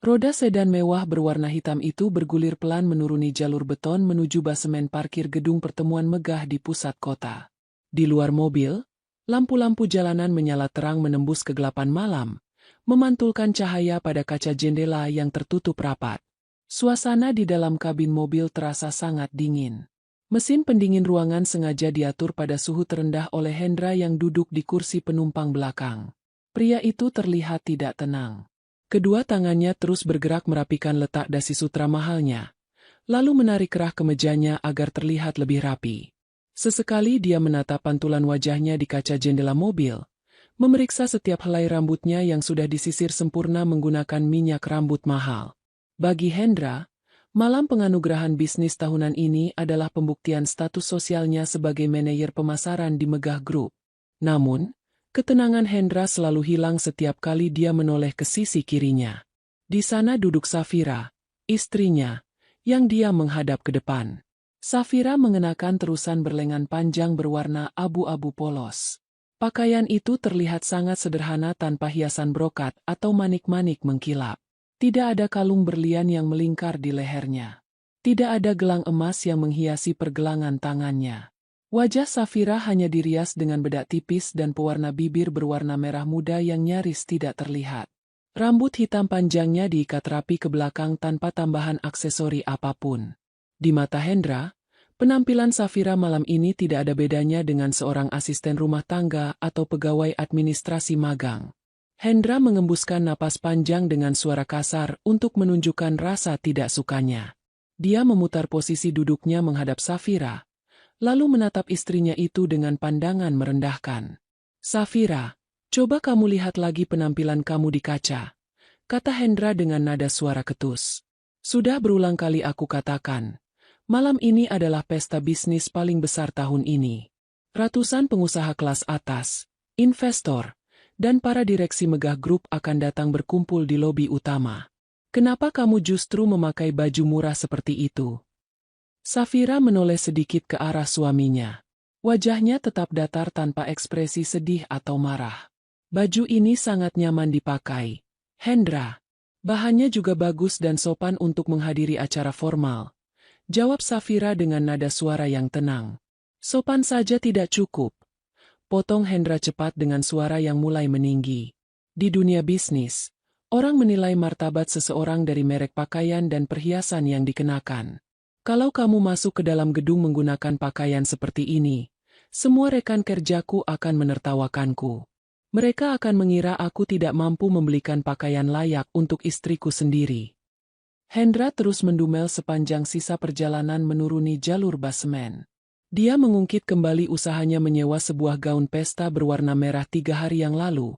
Roda sedan mewah berwarna hitam itu bergulir pelan menuruni jalur beton menuju basemen parkir gedung pertemuan megah di pusat kota. Di luar mobil, lampu-lampu jalanan menyala terang menembus kegelapan malam, memantulkan cahaya pada kaca jendela yang tertutup rapat. Suasana di dalam kabin mobil terasa sangat dingin. Mesin pendingin ruangan sengaja diatur pada suhu terendah oleh Hendra yang duduk di kursi penumpang belakang. Pria itu terlihat tidak tenang. Kedua tangannya terus bergerak merapikan letak dasi sutra mahalnya, lalu menarik kerah kemejanya agar terlihat lebih rapi. Sesekali dia menatap pantulan wajahnya di kaca jendela mobil, memeriksa setiap helai rambutnya yang sudah disisir sempurna menggunakan minyak rambut mahal. Bagi Hendra, malam penganugerahan bisnis tahunan ini adalah pembuktian status sosialnya sebagai manajer pemasaran di Megah Group. Namun, ketenangan Hendra selalu hilang setiap kali dia menoleh ke sisi kirinya. Di sana duduk Safira, istrinya, yang diam menghadap ke depan. Safira mengenakan terusan berlengan panjang berwarna abu-abu polos. Pakaian itu terlihat sangat sederhana tanpa hiasan brokat atau manik-manik mengkilap. Tidak ada kalung berlian yang melingkar di lehernya. Tidak ada gelang emas yang menghiasi pergelangan tangannya. Wajah Safira hanya dirias dengan bedak tipis dan pewarna bibir berwarna merah muda yang nyaris tidak terlihat. Rambut hitam panjangnya diikat rapi ke belakang tanpa tambahan aksesori apapun. Di mata Hendra, penampilan Safira malam ini tidak ada bedanya dengan seorang asisten rumah tangga atau pegawai administrasi magang. Hendra mengembuskan napas panjang dengan suara kasar untuk menunjukkan rasa tidak sukanya. Dia memutar posisi duduknya menghadap Safira, lalu menatap istrinya itu dengan pandangan merendahkan. "Safira, coba kamu lihat lagi penampilan kamu di kaca," kata Hendra dengan nada suara ketus. "Sudah berulang kali aku katakan, malam ini adalah pesta bisnis paling besar tahun ini. Ratusan pengusaha kelas atas, investor, dan para direksi Megah Group akan datang berkumpul di lobi utama. Kenapa kamu justru memakai baju murah seperti itu?" Safira menoleh sedikit ke arah suaminya. Wajahnya tetap datar tanpa ekspresi sedih atau marah. "Baju ini sangat nyaman dipakai, Hendra. Bahannya juga bagus dan sopan untuk menghadiri acara formal," jawab Safira dengan nada suara yang tenang. "Sopan saja tidak cukup," potong Hendra cepat dengan suara yang mulai meninggi. Di dunia bisnis, orang menilai martabat seseorang dari merek pakaian dan perhiasan yang dikenakan. Kalau kamu masuk ke dalam gedung menggunakan pakaian seperti ini, semua rekan kerjaku akan menertawakanku. Mereka akan mengira aku tidak mampu membelikan pakaian layak untuk istriku sendiri. Hendra terus mendumel sepanjang sisa perjalanan menuruni jalur basemen. Dia mengungkit kembali usahanya menyewa sebuah gaun pesta berwarna merah 3 hari yang lalu,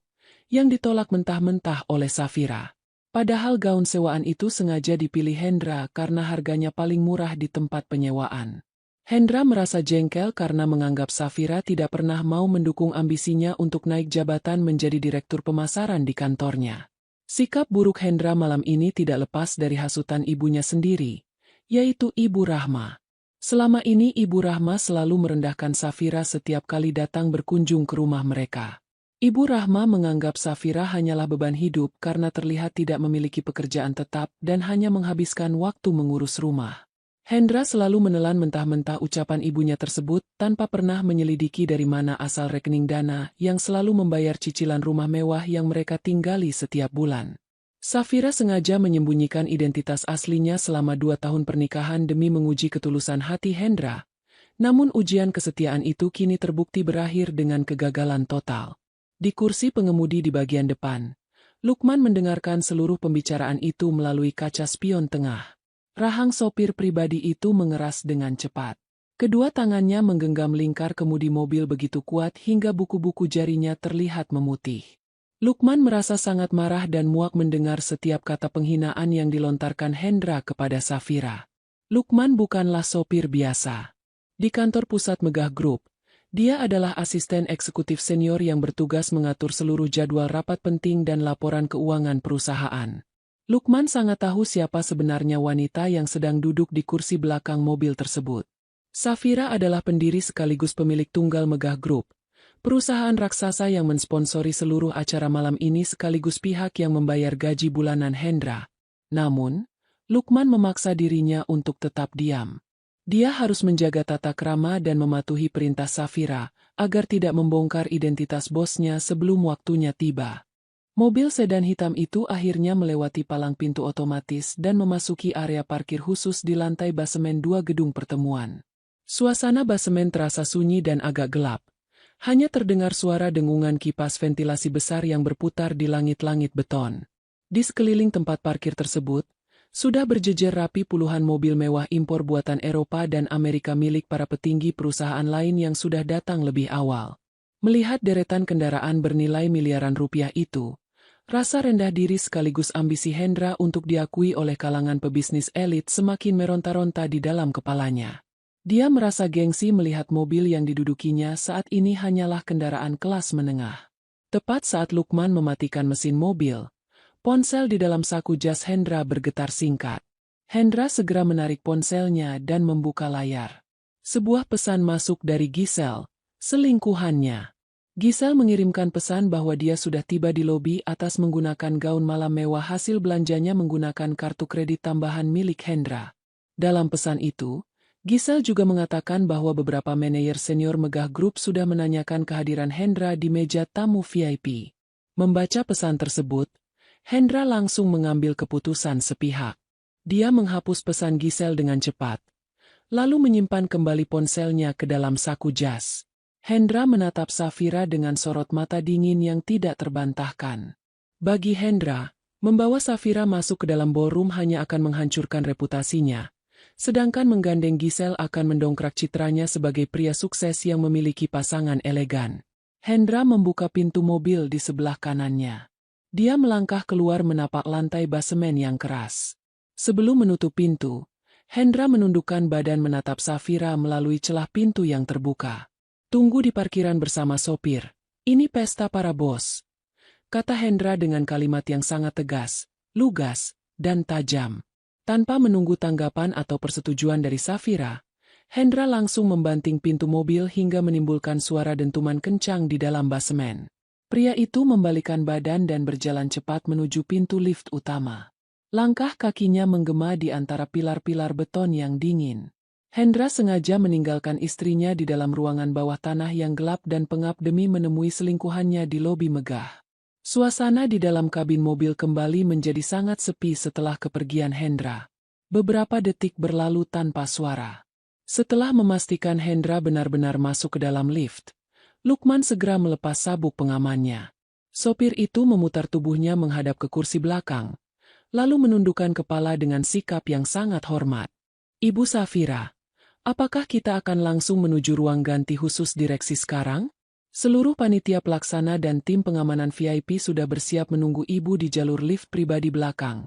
yang ditolak mentah-mentah oleh Safira. Padahal gaun sewaan itu sengaja dipilih Hendra karena harganya paling murah di tempat penyewaan. Hendra merasa jengkel karena menganggap Safira tidak pernah mau mendukung ambisinya untuk naik jabatan menjadi direktur pemasaran di kantornya. Sikap buruk Hendra malam ini tidak lepas dari hasutan ibunya sendiri, yaitu Ibu Rahma. Selama ini Ibu Rahma selalu merendahkan Safira setiap kali datang berkunjung ke rumah mereka. Ibu Rahma menganggap Safira hanyalah beban hidup karena terlihat tidak memiliki pekerjaan tetap dan hanya menghabiskan waktu mengurus rumah. Hendra selalu menelan mentah-mentah ucapan ibunya tersebut tanpa pernah menyelidiki dari mana asal rekening dana yang selalu membayar cicilan rumah mewah yang mereka tinggali setiap bulan. Safira sengaja menyembunyikan identitas aslinya selama 2 tahun pernikahan demi menguji ketulusan hati Hendra. Namun ujian kesetiaan itu kini terbukti berakhir dengan kegagalan total. Di kursi pengemudi di bagian depan, Lukman mendengarkan seluruh pembicaraan itu melalui kaca spion tengah. Rahang sopir pribadi itu mengeras dengan cepat. Kedua tangannya menggenggam lingkar kemudi mobil begitu kuat hingga buku-buku jarinya terlihat memutih. Lukman merasa sangat marah dan muak mendengar setiap kata penghinaan yang dilontarkan Hendra kepada Safira. Lukman bukanlah sopir biasa. Di kantor pusat Megah Group, dia adalah asisten eksekutif senior yang bertugas mengatur seluruh jadwal rapat penting dan laporan keuangan perusahaan. Lukman sangat tahu siapa sebenarnya wanita yang sedang duduk di kursi belakang mobil tersebut. Safira adalah pendiri sekaligus pemilik tunggal Megah Group, perusahaan raksasa yang mensponsori seluruh acara malam ini sekaligus pihak yang membayar gaji bulanan Hendra. Namun, Lukman memaksa dirinya untuk tetap diam. Dia harus menjaga tata krama dan mematuhi perintah Safira, agar tidak membongkar identitas bosnya sebelum waktunya tiba. Mobil sedan hitam itu akhirnya melewati palang pintu otomatis dan memasuki area parkir khusus di lantai basemen 2 gedung pertemuan. Suasana basemen terasa sunyi dan agak gelap. Hanya terdengar suara dengungan kipas ventilasi besar yang berputar di langit-langit beton. Di sekeliling tempat parkir tersebut, sudah berjejer rapi puluhan mobil mewah impor buatan Eropa dan Amerika milik para petinggi perusahaan lain yang sudah datang lebih awal. Melihat deretan kendaraan bernilai miliaran rupiah itu, rasa rendah diri sekaligus ambisi Hendra untuk diakui oleh kalangan pebisnis elit semakin meronta-ronta di dalam kepalanya. Dia merasa gengsi melihat mobil yang didudukinya saat ini hanyalah kendaraan kelas menengah. Tepat saat Lukman mematikan mesin mobil, ponsel di dalam saku jas Hendra bergetar singkat. Hendra segera menarik ponselnya dan membuka layar. Sebuah pesan masuk dari Giselle, selingkuhannya. Giselle mengirimkan pesan bahwa dia sudah tiba di lobi atas menggunakan gaun malam mewah hasil belanjanya menggunakan kartu kredit tambahan milik Hendra. Dalam pesan itu, Giselle juga mengatakan bahwa beberapa manajer senior Megah Group sudah menanyakan kehadiran Hendra di meja tamu VIP. Membaca pesan tersebut, Hendra langsung mengambil keputusan sepihak. Dia menghapus pesan Giselle dengan cepat, lalu menyimpan kembali ponselnya ke dalam saku jas. Hendra menatap Safira dengan sorot mata dingin yang tidak terbantahkan. Bagi Hendra, membawa Safira masuk ke dalam ballroom hanya akan menghancurkan reputasinya, sedangkan menggandeng Giselle akan mendongkrak citranya sebagai pria sukses yang memiliki pasangan elegan. Hendra membuka pintu mobil di sebelah kanannya. Dia melangkah keluar menapak lantai basemen yang keras. Sebelum menutup pintu, Hendra menundukkan badan menatap Safira melalui celah pintu yang terbuka. "Tunggu di parkiran bersama sopir. Ini pesta para bos," kata Hendra dengan kalimat yang sangat tegas, lugas, dan tajam. Tanpa menunggu tanggapan atau persetujuan dari Safira, Hendra langsung membanting pintu mobil hingga menimbulkan suara dentuman kencang di dalam basemen. Pria itu membalikkan badan dan berjalan cepat menuju pintu lift utama. Langkah kakinya menggema di antara pilar-pilar beton yang dingin. Hendra sengaja meninggalkan istrinya di dalam ruangan bawah tanah yang gelap dan pengap demi menemui selingkuhannya di lobi megah. Suasana di dalam kabin mobil kembali menjadi sangat sepi setelah kepergian Hendra. Beberapa detik berlalu tanpa suara. Setelah memastikan Hendra benar-benar masuk ke dalam lift, Lukman segera melepas sabuk pengamannya. Sopir itu memutar tubuhnya menghadap ke kursi belakang, lalu menundukkan kepala dengan sikap yang sangat hormat. "Ibu Safira, apakah kita akan langsung menuju ruang ganti khusus direksi sekarang?" Seluruh panitia pelaksana dan tim pengamanan VIP sudah bersiap menunggu ibu di jalur lift pribadi belakang.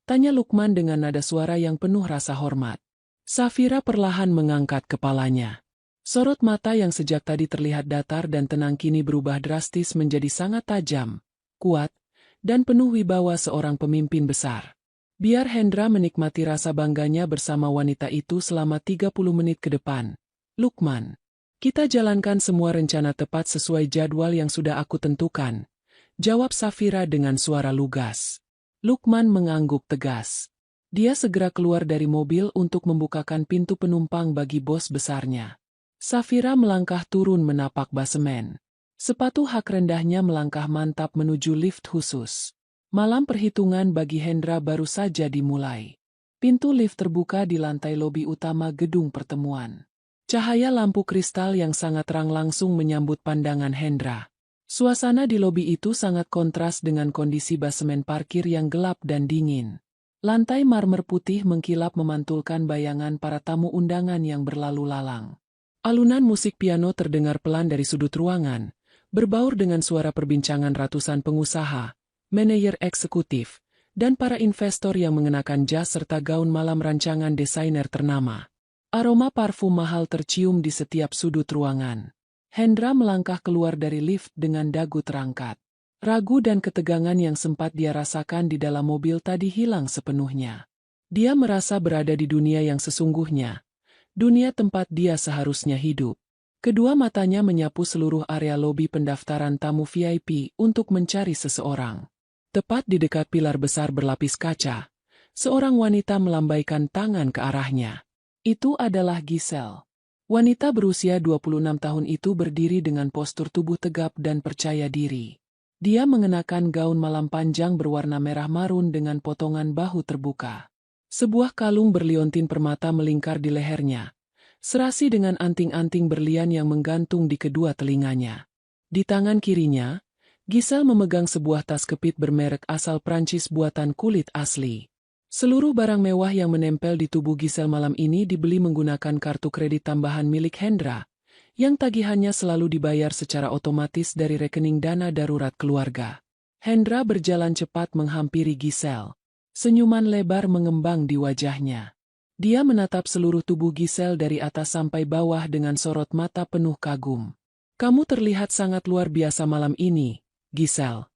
Tanya Lukman dengan nada suara yang penuh rasa hormat. Safira perlahan mengangkat kepalanya. Sorot mata yang sejak tadi terlihat datar dan tenang kini berubah drastis menjadi sangat tajam, kuat, dan penuh wibawa seorang pemimpin besar. Biar Hendra menikmati rasa bangganya bersama wanita itu selama 30 menit ke depan. "Lukman, kita jalankan semua rencana tepat sesuai jadwal yang sudah aku tentukan," jawab Safira dengan suara lugas. Lukman mengangguk tegas. Dia segera keluar dari mobil untuk membukakan pintu penumpang bagi bos besarnya. Safira melangkah turun menapak basemen. Sepatu hak rendahnya melangkah mantap menuju lift khusus. Malam perhitungan bagi Hendra baru saja dimulai. Pintu lift terbuka di lantai lobi utama gedung pertemuan. Cahaya lampu kristal yang sangat terang langsung menyambut pandangan Hendra. Suasana di lobi itu sangat kontras dengan kondisi basemen parkir yang gelap dan dingin. Lantai marmer putih mengkilap memantulkan bayangan para tamu undangan yang berlalu lalang. Alunan musik piano terdengar pelan dari sudut ruangan, berbaur dengan suara perbincangan ratusan pengusaha, manajer eksekutif, dan para investor yang mengenakan jas serta gaun malam rancangan desainer ternama. Aroma parfum mahal tercium di setiap sudut ruangan. Hendra melangkah keluar dari lift dengan dagu terangkat. Ragu dan ketegangan yang sempat dia rasakan di dalam mobil tadi hilang sepenuhnya. Dia merasa berada di dunia yang sesungguhnya. Dunia tempat dia seharusnya hidup. Kedua matanya menyapu seluruh area lobi pendaftaran tamu VIP untuk mencari seseorang. Tepat di dekat pilar besar berlapis kaca, Seorang wanita melambaikan tangan ke arahnya. Itu adalah Giselle. Wanita berusia 26 tahun itu berdiri dengan postur tubuh tegap dan percaya diri. Dia mengenakan gaun malam panjang berwarna merah marun dengan potongan bahu terbuka. Sebuah kalung berliontin permata melingkar di lehernya, serasi dengan anting-anting berlian yang menggantung di kedua telinganya. Di tangan kirinya, Giselle memegang sebuah tas kepit bermerek asal Prancis buatan kulit asli. Seluruh barang mewah yang menempel di tubuh Giselle malam ini dibeli menggunakan kartu kredit tambahan milik Hendra, yang tagihannya selalu dibayar secara otomatis dari rekening dana darurat keluarga. Hendra berjalan cepat menghampiri Giselle. Senyuman lebar mengembang di wajahnya. Dia menatap seluruh tubuh Giselle dari atas sampai bawah dengan sorot mata penuh kagum. "Kamu terlihat sangat luar biasa malam ini, Giselle,"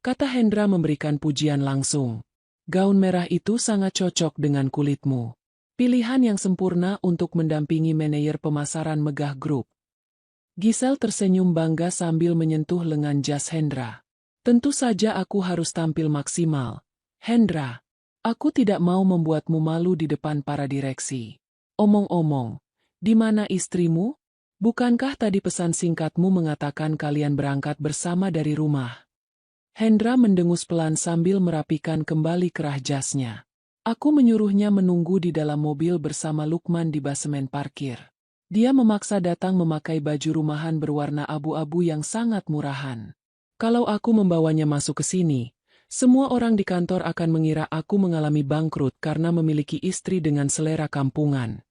kata Hendra memberikan pujian langsung. "Gaun merah itu sangat cocok dengan kulitmu. Pilihan yang sempurna untuk mendampingi manajer pemasaran megah grup." Giselle tersenyum bangga sambil menyentuh lengan jas Hendra. "Tentu saja aku harus tampil maksimal, Hendra. Aku tidak mau membuatmu malu di depan para direksi. Omong-omong, di mana istrimu? Bukankah tadi pesan singkatmu mengatakan kalian berangkat bersama dari rumah?" Hendra mendengus pelan sambil merapikan kembali kerah jasnya. "Aku menyuruhnya menunggu di dalam mobil bersama Lukman di basemen parkir. Dia memaksa datang memakai baju rumahan berwarna abu-abu yang sangat murahan. Kalau aku membawanya masuk ke sini, semua orang di kantor akan mengira aku mengalami bangkrut karena memiliki istri dengan selera kampungan."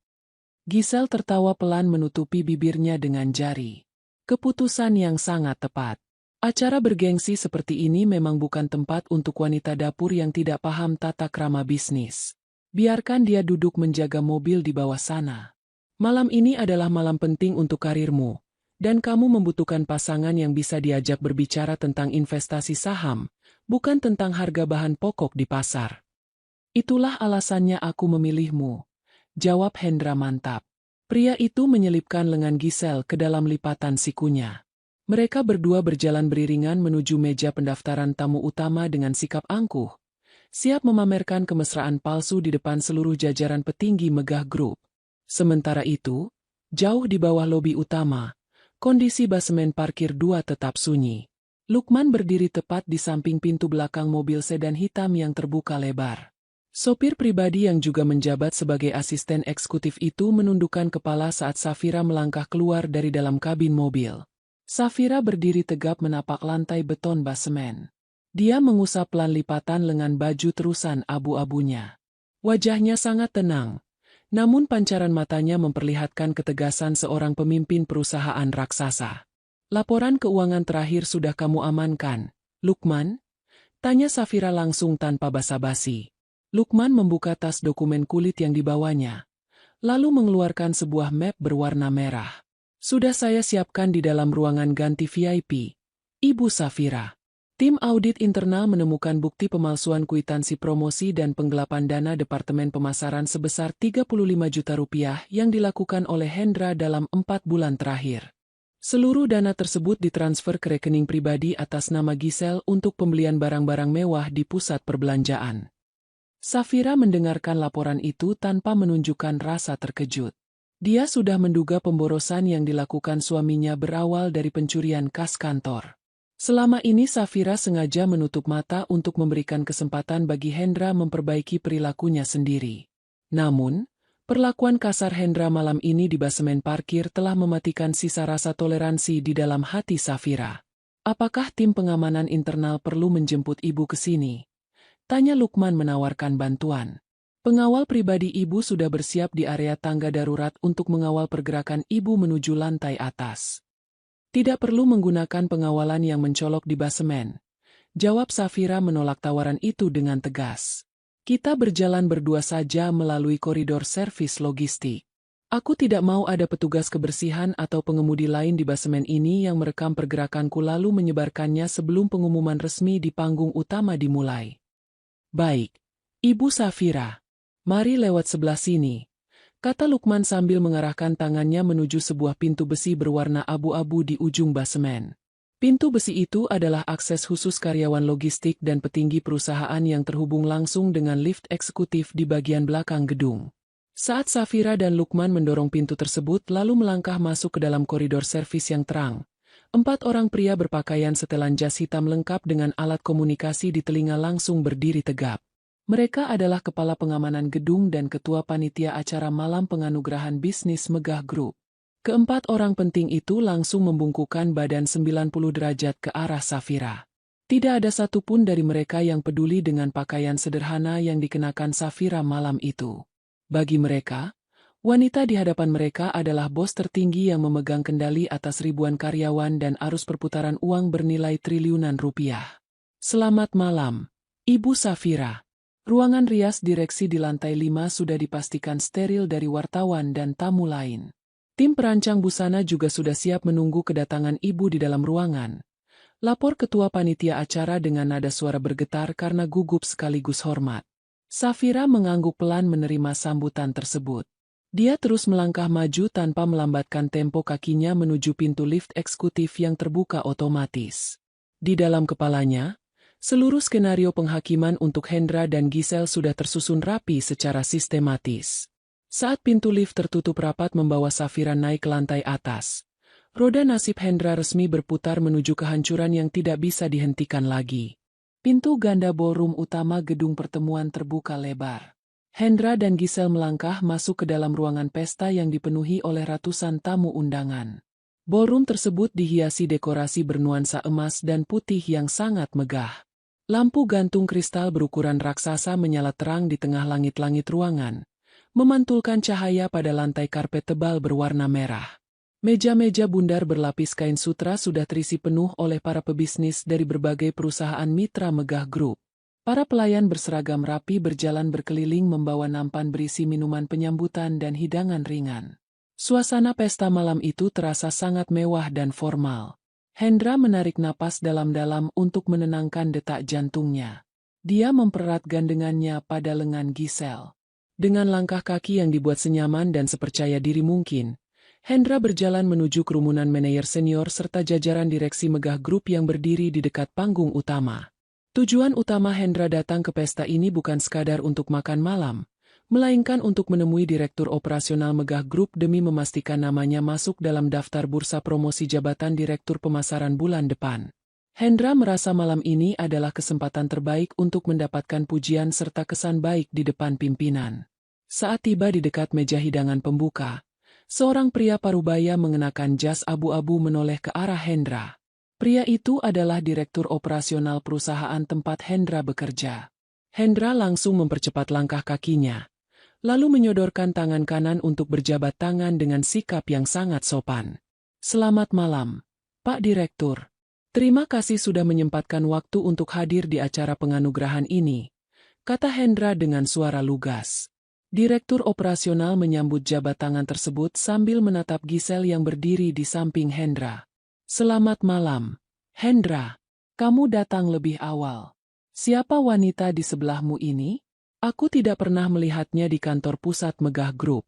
Giselle tertawa pelan menutupi bibirnya dengan jari. Keputusan yang sangat tepat. Acara bergengsi seperti ini memang bukan tempat untuk wanita dapur yang tidak paham tata krama bisnis. Biarkan dia duduk menjaga mobil di bawah sana. Malam ini adalah malam penting untuk karirmu, dan kamu membutuhkan pasangan yang bisa diajak berbicara tentang investasi saham, bukan tentang harga bahan pokok di pasar. "Itulah alasannya aku memilihmu," jawab Hendra mantap. Pria itu menyelipkan lengan Giselle ke dalam lipatan sikunya. Mereka berdua berjalan beriringan menuju meja pendaftaran tamu utama dengan sikap angkuh, siap memamerkan kemesraan palsu di depan seluruh jajaran petinggi megah grup. Sementara itu, jauh di bawah lobi utama, kondisi basemen parkir 2 tetap sunyi. Lukman berdiri tepat di samping pintu belakang mobil sedan hitam yang terbuka lebar. Sopir pribadi yang juga menjabat sebagai asisten eksekutif itu menundukkan kepala saat Safira melangkah keluar dari dalam kabin mobil. Safira berdiri tegap menapak lantai beton basemen. Dia mengusap pelan lipatan lengan baju terusan abu-abunya. Wajahnya sangat tenang, namun pancaran matanya memperlihatkan ketegasan seorang pemimpin perusahaan raksasa. "Laporan keuangan terakhir sudah kamu amankan, Lukman?" tanya Safira langsung tanpa basa-basi. Lukman membuka tas dokumen kulit yang dibawanya, lalu mengeluarkan sebuah map berwarna merah. "Sudah saya siapkan di dalam ruangan ganti VIP, Ibu Safira." Tim audit internal menemukan bukti pemalsuan kwitansi promosi dan penggelapan dana Departemen Pemasaran sebesar 35 juta rupiah yang dilakukan oleh Hendra dalam 4 bulan terakhir. Seluruh dana tersebut ditransfer ke rekening pribadi atas nama Giselle untuk pembelian barang-barang mewah di pusat perbelanjaan. Safira mendengarkan laporan itu tanpa menunjukkan rasa terkejut. Dia sudah menduga pemborosan yang dilakukan suaminya berawal dari pencurian kas kantor. Selama ini Safira sengaja menutup mata untuk memberikan kesempatan bagi Hendra memperbaiki perilakunya sendiri. Namun, perlakuan kasar Hendra malam ini di basemen parkir telah mematikan sisa rasa toleransi di dalam hati Safira. "Apakah tim pengamanan internal perlu menjemput ibu ke sini?" tanya Lukman menawarkan bantuan. Pengawal pribadi ibu sudah bersiap di area tangga darurat untuk mengawal pergerakan ibu menuju lantai atas. "Tidak perlu menggunakan pengawalan yang mencolok di basemen," jawab Safira menolak tawaran itu dengan tegas. "Kita berjalan berdua saja melalui koridor servis logistik. Aku tidak mau ada petugas kebersihan atau pengemudi lain di basemen ini yang merekam pergerakanku lalu menyebarkannya sebelum pengumuman resmi di panggung utama dimulai." "Baik, Ibu Safira. Mari lewat sebelah sini," kata Lukman sambil mengarahkan tangannya menuju sebuah pintu besi berwarna abu-abu di ujung basemen. Pintu besi itu adalah akses khusus karyawan logistik dan petinggi perusahaan yang terhubung langsung dengan lift eksekutif di bagian belakang gedung. Saat Safira dan Lukman mendorong pintu tersebut lalu melangkah masuk ke dalam koridor servis yang terang, 4 orang pria berpakaian setelan jas hitam lengkap dengan alat komunikasi di telinga langsung berdiri tegap. Mereka adalah kepala pengamanan gedung dan ketua panitia acara malam penganugerahan bisnis Megah Group. Keempat orang penting itu langsung membungkukkan badan 90 derajat ke arah Safira. Tidak ada satupun dari mereka yang peduli dengan pakaian sederhana yang dikenakan Safira malam itu. Bagi mereka, wanita di hadapan mereka adalah bos tertinggi yang memegang kendali atas ribuan karyawan dan arus perputaran uang bernilai triliunan rupiah. Selamat malam, Ibu Safira. Ruangan rias direksi di lantai 5 sudah dipastikan steril dari wartawan dan tamu lain. Tim perancang busana juga sudah siap menunggu kedatangan ibu di dalam ruangan. Lapor ketua panitia acara dengan nada suara bergetar karena gugup sekaligus hormat. Safira mengangguk pelan menerima sambutan tersebut. Dia terus melangkah maju tanpa melambatkan tempo kakinya menuju pintu lift eksekutif yang terbuka otomatis. Di dalam kepalanya, seluruh skenario penghakiman untuk Hendra dan Giselle sudah tersusun rapi secara sistematis. Saat pintu lift tertutup rapat membawa Safira naik ke lantai atas, roda nasib Hendra resmi berputar menuju kehancuran yang tidak bisa dihentikan lagi. Pintu ganda ballroom utama gedung pertemuan terbuka lebar. Hendra dan Giselle melangkah masuk ke dalam ruangan pesta yang dipenuhi oleh ratusan tamu undangan. Ballroom tersebut dihiasi dekorasi bernuansa emas dan putih yang sangat megah. Lampu gantung kristal berukuran raksasa menyala terang di tengah langit-langit ruangan, memantulkan cahaya pada lantai karpet tebal berwarna merah. Meja-meja bundar berlapis kain sutra sudah terisi penuh oleh para pebisnis dari berbagai perusahaan mitra Megah Group. Para pelayan berseragam rapi berjalan berkeliling membawa nampan berisi minuman penyambutan dan hidangan ringan. Suasana pesta malam itu terasa sangat mewah dan formal. Hendra menarik napas dalam-dalam untuk menenangkan detak jantungnya. Dia mempererat gandengannya pada lengan Giselle. Dengan langkah kaki yang dibuat senyaman dan sepercaya diri mungkin, Hendra berjalan menuju kerumunan manajer senior serta jajaran direksi Megah Group yang berdiri di dekat panggung utama. Tujuan utama Hendra datang ke pesta ini bukan sekadar untuk makan malam, melainkan untuk menemui Direktur Operasional Megah Group demi memastikan namanya masuk dalam daftar bursa promosi jabatan Direktur Pemasaran bulan depan. Hendra merasa malam ini adalah kesempatan terbaik untuk mendapatkan pujian serta kesan baik di depan pimpinan. Saat tiba di dekat meja hidangan pembuka, seorang pria parubaya mengenakan jas abu-abu menoleh ke arah Hendra. Pria itu adalah Direktur Operasional perusahaan tempat Hendra bekerja. Hendra langsung mempercepat langkah kakinya, lalu menyodorkan tangan kanan untuk berjabat tangan dengan sikap yang sangat sopan. Selamat malam, Pak Direktur. Terima kasih sudah menyempatkan waktu untuk hadir di acara penganugerahan ini, kata Hendra dengan suara lugas. Direktur Operasional menyambut jabat tangan tersebut sambil menatap Giselle yang berdiri di samping Hendra. Selamat malam, Hendra. Kamu datang lebih awal. Siapa wanita di sebelahmu ini? Aku tidak pernah melihatnya di kantor pusat Megah Group.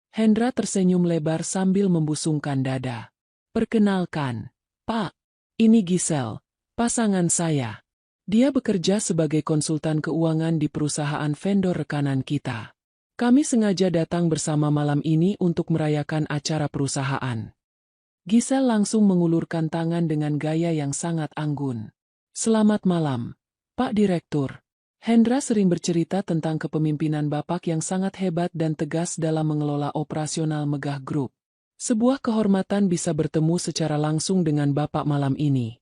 Hendra tersenyum lebar sambil membusungkan dada. Perkenalkan, Pak. Ini Giselle, pasangan saya. Dia bekerja sebagai konsultan keuangan di perusahaan vendor rekanan kita. Kami sengaja datang bersama malam ini untuk merayakan acara perusahaan. Giselle langsung mengulurkan tangan dengan gaya yang sangat anggun. Selamat malam, Pak Direktur. Hendra sering bercerita tentang kepemimpinan Bapak yang sangat hebat dan tegas dalam mengelola operasional Megah Group. Sebuah kehormatan bisa bertemu secara langsung dengan Bapak malam ini.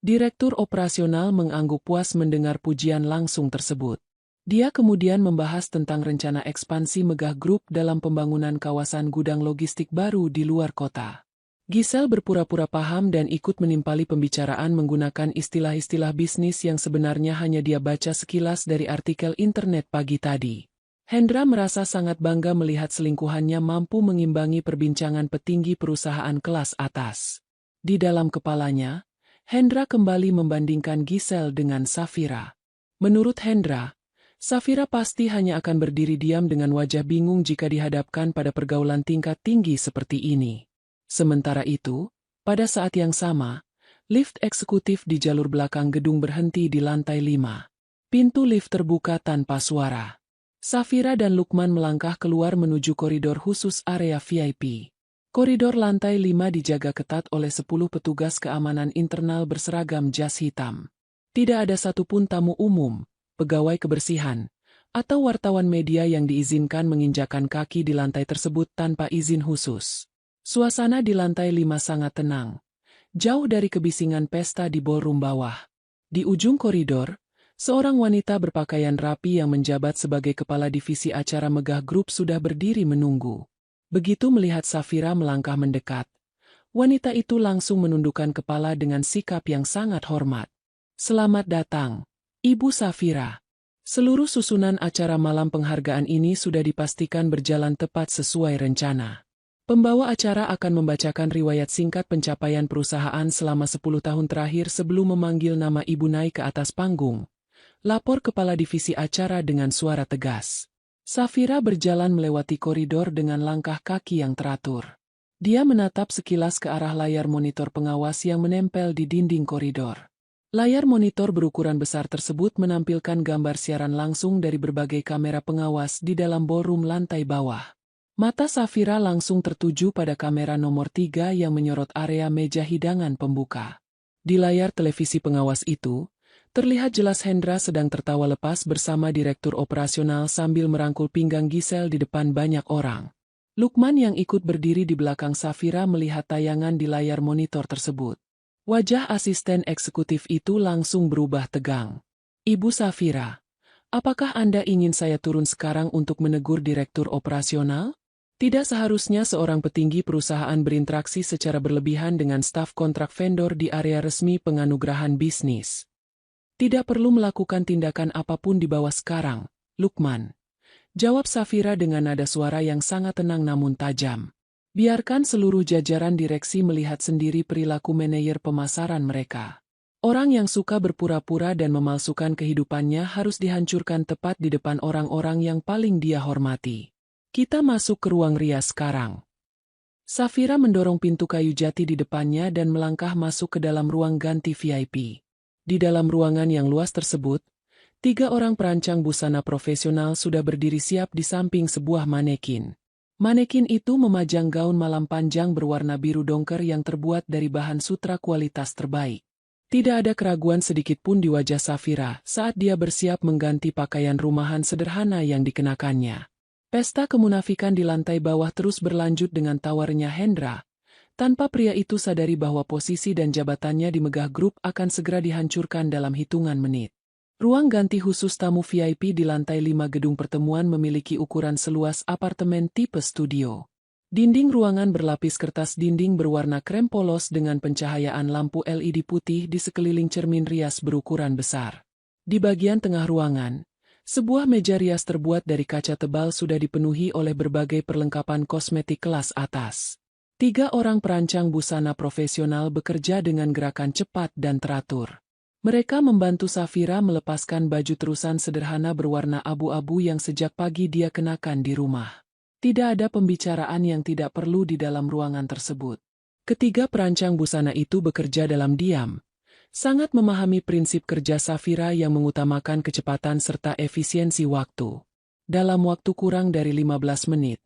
Direktur Operasional mengangguk puas mendengar pujian langsung tersebut. Dia kemudian membahas tentang rencana ekspansi Megah Group dalam pembangunan kawasan gudang logistik baru di luar kota. Giselle berpura-pura paham dan ikut menimpali pembicaraan menggunakan istilah-istilah bisnis yang sebenarnya hanya dia baca sekilas dari artikel internet pagi tadi. Hendra merasa sangat bangga melihat selingkuhannya mampu mengimbangi perbincangan petinggi perusahaan kelas atas. Di dalam kepalanya, Hendra kembali membandingkan Giselle dengan Safira. Menurut Hendra, Safira pasti hanya akan berdiri diam dengan wajah bingung jika dihadapkan pada pergaulan tingkat tinggi seperti ini. Sementara itu, pada saat yang sama, Lift eksekutif di jalur belakang gedung berhenti di lantai 5. Pintu lift terbuka tanpa suara. Safira dan Lukman melangkah keluar menuju koridor khusus area VIP. Koridor lantai 5 dijaga ketat oleh 10 petugas keamanan internal berseragam jas hitam. Tidak ada satupun tamu umum, pegawai kebersihan, atau wartawan media yang diizinkan menginjakan kaki di lantai tersebut tanpa izin khusus. Suasana di lantai 5 sangat tenang, jauh dari kebisingan pesta di ballroom bawah. Di ujung koridor, seorang wanita berpakaian rapi yang menjabat sebagai kepala divisi acara Megah Group sudah berdiri menunggu. Begitu melihat Safira melangkah mendekat, wanita itu langsung menundukkan kepala dengan sikap yang sangat hormat. "Selamat datang, Ibu Safira." Seluruh susunan acara malam penghargaan ini sudah dipastikan berjalan tepat sesuai rencana. Pembawa acara akan membacakan riwayat singkat pencapaian perusahaan selama 10 tahun terakhir sebelum memanggil nama Ibu naik ke atas panggung. Lapor kepala divisi acara dengan suara tegas. Safira berjalan melewati koridor dengan langkah kaki yang teratur. Dia menatap sekilas ke arah layar monitor pengawas yang menempel di dinding koridor. Layar monitor berukuran besar tersebut menampilkan gambar siaran langsung dari berbagai kamera pengawas di dalam ballroom lantai bawah. Mata Safira langsung tertuju pada kamera nomor 3 yang menyorot area meja hidangan pembuka. Di layar televisi pengawas itu, terlihat jelas Hendra sedang tertawa lepas bersama direktur operasional sambil merangkul pinggang Gisel di depan banyak orang. Lukman yang ikut berdiri di belakang Safira melihat tayangan di layar monitor tersebut. Wajah asisten eksekutif itu langsung berubah tegang. "Ibu Safira, apakah Anda ingin saya turun sekarang untuk menegur direktur operasional? Tidak seharusnya seorang petinggi perusahaan berinteraksi secara berlebihan dengan staf kontrak vendor di area resmi penganugerahan bisnis. Tidak perlu melakukan tindakan apapun di bawah sekarang, Lukman," jawab Safira dengan nada suara yang sangat tenang namun tajam. "Biarkan seluruh jajaran direksi melihat sendiri perilaku manajer pemasaran mereka. Orang yang suka berpura-pura dan memalsukan kehidupannya harus dihancurkan tepat di depan orang-orang yang paling dia hormati. Kita masuk ke ruang rias sekarang." Safira mendorong pintu kayu jati di depannya dan melangkah masuk ke dalam ruang ganti VIP. Di dalam ruangan yang luas tersebut, 3 orang perancang busana profesional sudah berdiri siap di samping sebuah manekin. Manekin itu memajang gaun malam panjang berwarna biru dongker yang terbuat dari bahan sutra kualitas terbaik. Tidak ada keraguan sedikit pun di wajah Safira saat dia bersiap mengganti pakaian rumahan sederhana yang dikenakannya. Pesta kemunafikan di lantai bawah terus berlanjut dengan tawarnya Hendra, tanpa pria itu sadari bahwa posisi dan jabatannya di Megah Group akan segera dihancurkan dalam hitungan menit. Ruang ganti khusus tamu VIP di lantai 5 gedung pertemuan memiliki ukuran seluas apartemen tipe studio. Dinding ruangan berlapis kertas dinding berwarna krem polos dengan pencahayaan lampu LED putih di sekeliling cermin rias berukuran besar. Di bagian tengah ruangan, sebuah meja rias terbuat dari kaca tebal sudah dipenuhi oleh berbagai perlengkapan kosmetik kelas atas. 3 orang perancang busana profesional bekerja dengan gerakan cepat dan teratur. Mereka membantu Safira melepaskan baju terusan sederhana berwarna abu-abu yang sejak pagi dia kenakan di rumah. Tidak ada pembicaraan yang tidak perlu di dalam ruangan tersebut. Ketiga perancang busana itu bekerja dalam diam, sangat memahami prinsip kerja Safira yang mengutamakan kecepatan serta efisiensi waktu. Dalam waktu kurang dari 15 menit,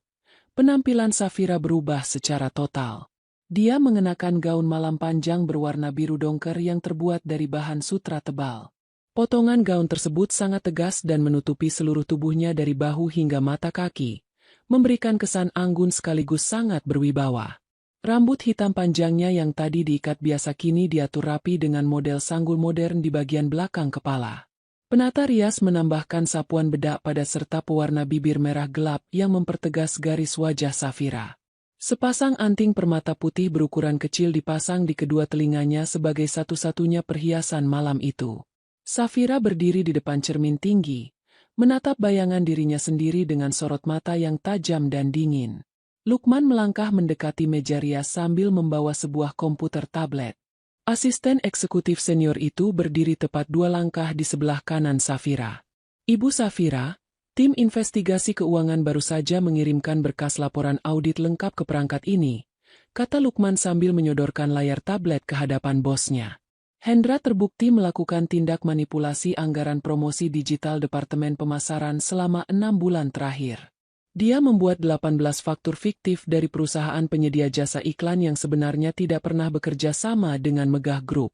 penampilan Safira berubah secara total. Dia mengenakan gaun malam panjang berwarna biru dongker yang terbuat dari bahan sutra tebal. Potongan gaun tersebut sangat tegas dan menutupi seluruh tubuhnya dari bahu hingga mata kaki, memberikan kesan anggun sekaligus sangat berwibawa. Rambut hitam panjangnya yang tadi diikat biasa kini diatur rapi dengan model sanggul modern di bagian belakang kepala. Penata rias menambahkan sapuan bedak pada serta pewarna bibir merah gelap yang mempertegas garis wajah Safira. Sepasang anting permata putih berukuran kecil dipasang di kedua telinganya sebagai satu-satunya perhiasan malam itu. Safira berdiri di depan cermin tinggi, menatap bayangan dirinya sendiri dengan sorot mata yang tajam dan dingin. Lukman melangkah mendekati meja rias sambil membawa sebuah komputer tablet. Asisten eksekutif senior itu berdiri tepat 2 langkah di sebelah kanan Safira. "Ibu Safira, tim investigasi keuangan baru saja mengirimkan berkas laporan audit lengkap ke perangkat ini. kata Lukman sambil menyodorkan layar tablet ke hadapan bosnya. Hendra terbukti melakukan tindak manipulasi anggaran promosi digital Departemen Pemasaran selama 6 bulan terakhir. Dia membuat 18 faktur fiktif dari perusahaan penyedia jasa iklan yang sebenarnya tidak pernah bekerja sama dengan Megah Group.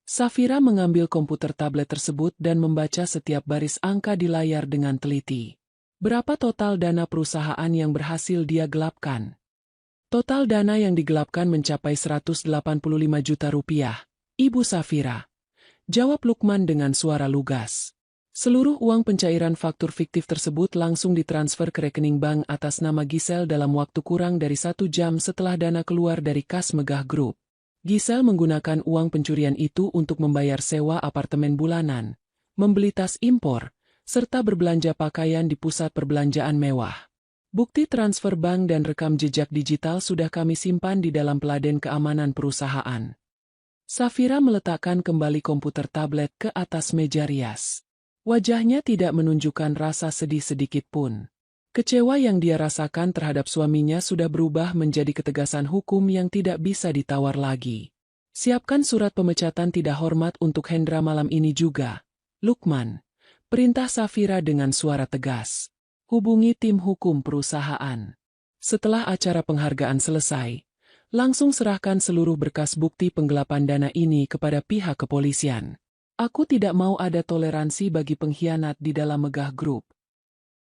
Safira mengambil komputer tablet tersebut dan membaca setiap baris angka di layar dengan teliti. Berapa total dana perusahaan yang berhasil dia gelapkan? Total dana yang digelapkan mencapai 185 juta rupiah, Ibu Safira. Jawab Lukman dengan suara lugas. Seluruh uang pencairan faktur fiktif tersebut langsung ditransfer ke rekening bank atas nama Gisel dalam waktu kurang dari 1 jam setelah dana keluar dari kas Megah Group. Gisel menggunakan uang pencurian itu untuk membayar sewa apartemen bulanan, membeli tas impor, serta berbelanja pakaian di pusat perbelanjaan mewah. Bukti transfer bank dan rekam jejak digital sudah kami simpan di dalam peladen keamanan perusahaan. Safira meletakkan kembali komputer tablet ke atas meja rias. Wajahnya tidak menunjukkan rasa sedih sedikit pun. Kecewa yang dia rasakan terhadap suaminya sudah berubah menjadi ketegasan hukum yang tidak bisa ditawar lagi. Siapkan surat pemecatan tidak hormat untuk Hendra malam ini juga, Lukman. Perintah Safira dengan suara tegas. Hubungi tim hukum perusahaan. Setelah acara penghargaan selesai, langsung serahkan seluruh berkas bukti penggelapan dana ini kepada pihak kepolisian. Aku tidak mau ada toleransi bagi pengkhianat di dalam Megah Group.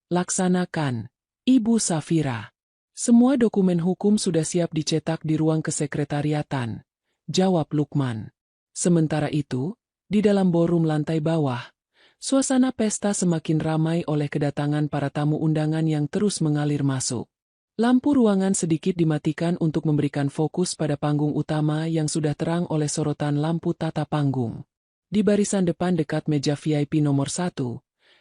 Laksanakan, Ibu Safira. Semua dokumen hukum sudah siap dicetak di ruang kesekretariatan, jawab Lukman. Sementara itu, di dalam ballroom lantai bawah, suasana pesta semakin ramai oleh kedatangan para tamu undangan yang terus mengalir masuk. Lampu ruangan sedikit dimatikan untuk memberikan fokus pada panggung utama yang sudah terang oleh sorotan lampu tata panggung. Di barisan depan dekat meja VIP nomor 1,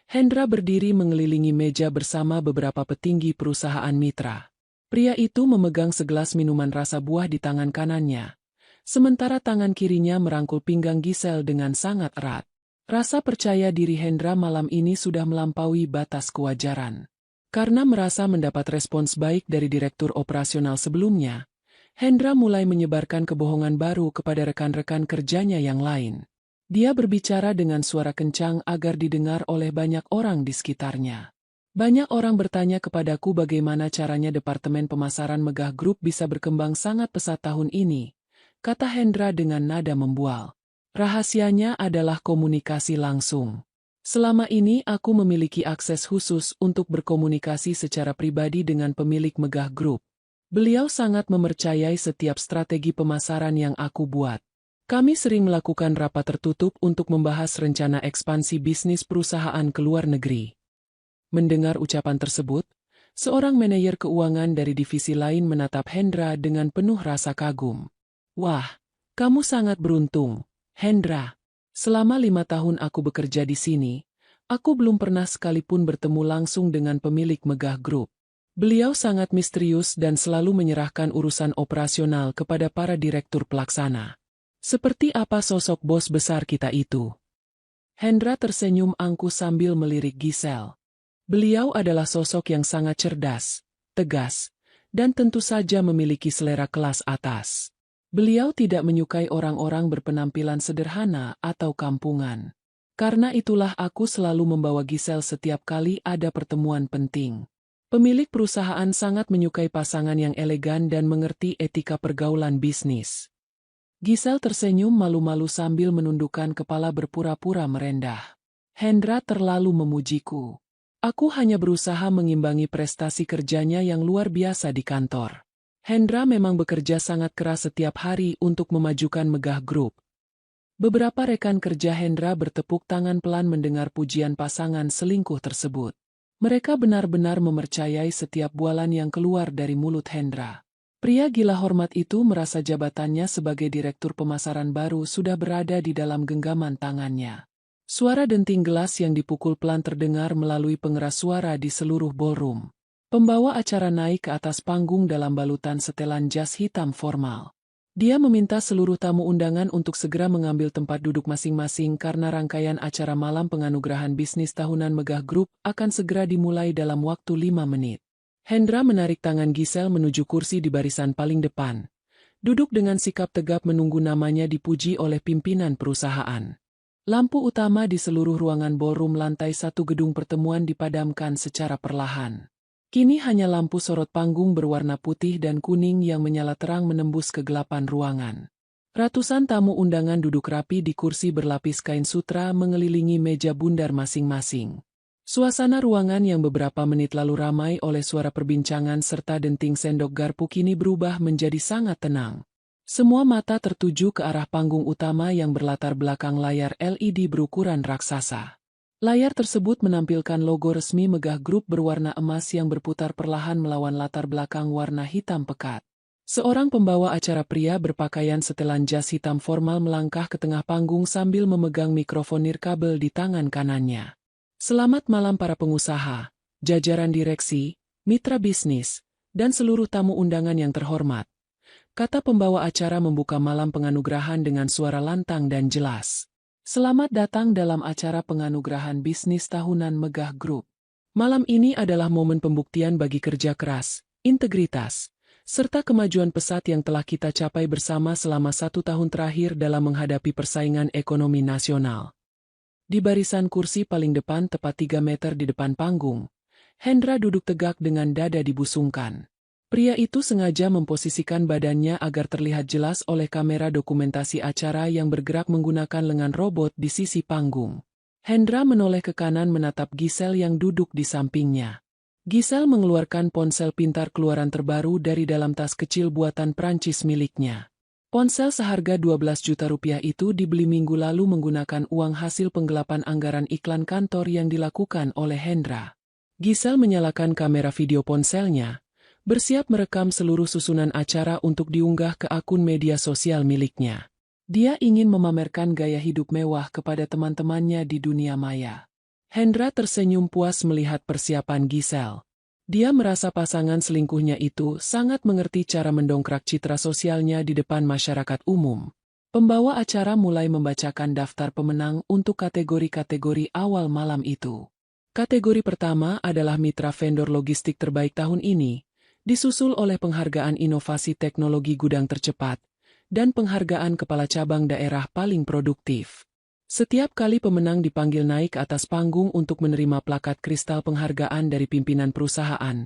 Hendra berdiri mengelilingi meja bersama beberapa petinggi perusahaan mitra. Pria itu memegang segelas minuman rasa buah di tangan kanannya, sementara tangan kirinya merangkul pinggang Gisel dengan sangat erat. Rasa percaya diri Hendra malam ini sudah melampaui batas kewajaran. Karena merasa mendapat respons baik dari direktur operasional sebelumnya, Hendra mulai menyebarkan kebohongan baru kepada rekan-rekan kerjanya yang lain. Dia berbicara dengan suara kencang agar didengar oleh banyak orang di sekitarnya. Banyak orang bertanya kepadaku bagaimana caranya Departemen Pemasaran Megah Group bisa berkembang sangat pesat tahun ini, kata Hendra dengan nada membual. Rahasianya adalah komunikasi langsung. Selama ini aku memiliki akses khusus untuk berkomunikasi secara pribadi dengan pemilik Megah Group. Beliau sangat mempercayai setiap strategi pemasaran yang aku buat. Kami sering melakukan rapat tertutup untuk membahas rencana ekspansi bisnis perusahaan ke luar negeri. Mendengar ucapan tersebut, seorang manajer keuangan dari divisi lain menatap Hendra dengan penuh rasa kagum. Wah, kamu sangat beruntung, Hendra. Selama 5 tahun aku bekerja di sini, aku belum pernah sekalipun bertemu langsung dengan pemilik Megah Group. Beliau sangat misterius dan selalu menyerahkan urusan operasional kepada para direktur pelaksana. Seperti apa sosok bos besar kita itu? Hendra tersenyum angkuh sambil melirik Gisel. Beliau adalah sosok yang sangat cerdas, tegas, dan tentu saja memiliki selera kelas atas. Beliau tidak menyukai orang-orang berpenampilan sederhana atau kampungan. Karena itulah aku selalu membawa Gisel setiap kali ada pertemuan penting. Pemilik perusahaan sangat menyukai pasangan yang elegan dan mengerti etika pergaulan bisnis. Gisel tersenyum malu-malu sambil menundukkan kepala berpura-pura merendah. Hendra terlalu memujiku. Aku hanya berusaha mengimbangi prestasi kerjanya yang luar biasa di kantor. Hendra memang bekerja sangat keras setiap hari untuk memajukan Megah Group. Beberapa rekan kerja Hendra bertepuk tangan pelan mendengar pujian pasangan selingkuh tersebut. Mereka benar-benar mempercayai setiap bualan yang keluar dari mulut Hendra. Pria gila hormat itu merasa jabatannya sebagai direktur pemasaran baru sudah berada di dalam genggaman tangannya. Suara denting gelas yang dipukul pelan terdengar melalui pengeras suara di seluruh ballroom. Pembawa acara naik ke atas panggung dalam balutan setelan jas hitam formal. Dia meminta seluruh tamu undangan untuk segera mengambil tempat duduk masing-masing karena rangkaian acara malam penganugerahan bisnis tahunan Megah Group akan segera dimulai dalam waktu 5 menit. Hendra menarik tangan Giselle menuju kursi di barisan paling depan. Duduk dengan sikap tegap menunggu namanya dipuji oleh pimpinan perusahaan. Lampu utama di seluruh ruangan ballroom lantai 1 gedung pertemuan dipadamkan secara perlahan. Kini hanya lampu sorot panggung berwarna putih dan kuning yang menyala terang menembus kegelapan ruangan. Ratusan tamu undangan duduk rapi di kursi berlapis kain sutra mengelilingi meja bundar masing-masing. Suasana ruangan yang beberapa menit lalu ramai oleh suara perbincangan serta denting sendok garpu kini berubah menjadi sangat tenang. Semua mata tertuju ke arah panggung utama yang berlatar belakang layar LED berukuran raksasa. Layar tersebut menampilkan logo resmi Megah Group berwarna emas yang berputar perlahan melawan latar belakang warna hitam pekat. Seorang pembawa acara pria berpakaian setelan jas hitam formal melangkah ke tengah panggung sambil memegang mikrofon nirkabel di tangan kanannya. Selamat malam para pengusaha, jajaran direksi, mitra bisnis, dan seluruh tamu undangan yang terhormat. Kata pembawa acara membuka malam penganugerahan dengan suara lantang dan jelas. Selamat datang dalam acara penganugerahan bisnis tahunan Megah Group. Malam ini adalah momen pembuktian bagi kerja keras, integritas, serta kemajuan pesat yang telah kita capai bersama selama 1 tahun terakhir dalam menghadapi persaingan ekonomi nasional. Di barisan kursi paling depan tepat 3 meter di depan panggung, Hendra duduk tegak dengan dada dibusungkan. Pria itu sengaja memposisikan badannya agar terlihat jelas oleh kamera dokumentasi acara yang bergerak menggunakan lengan robot di sisi panggung. Hendra menoleh ke kanan menatap Giselle yang duduk di sampingnya. Giselle mengeluarkan ponsel pintar keluaran terbaru dari dalam tas kecil buatan Prancis miliknya. Ponsel seharga 12 juta rupiah itu dibeli minggu lalu menggunakan uang hasil penggelapan anggaran iklan kantor yang dilakukan oleh Hendra. Giselle menyalakan kamera video ponselnya, bersiap merekam seluruh susunan acara untuk diunggah ke akun media sosial miliknya. Dia ingin memamerkan gaya hidup mewah kepada teman-temannya di dunia maya. Hendra tersenyum puas melihat persiapan Giselle. Dia merasa pasangan selingkuhnya itu sangat mengerti cara mendongkrak citra sosialnya di depan masyarakat umum. Pembawa acara mulai membacakan daftar pemenang untuk kategori-kategori awal malam itu. Kategori pertama adalah mitra vendor logistik terbaik tahun ini, disusul oleh penghargaan inovasi teknologi gudang tercepat, dan penghargaan kepala cabang daerah paling produktif. Setiap kali pemenang dipanggil naik ke atas panggung untuk menerima plakat kristal penghargaan dari pimpinan perusahaan,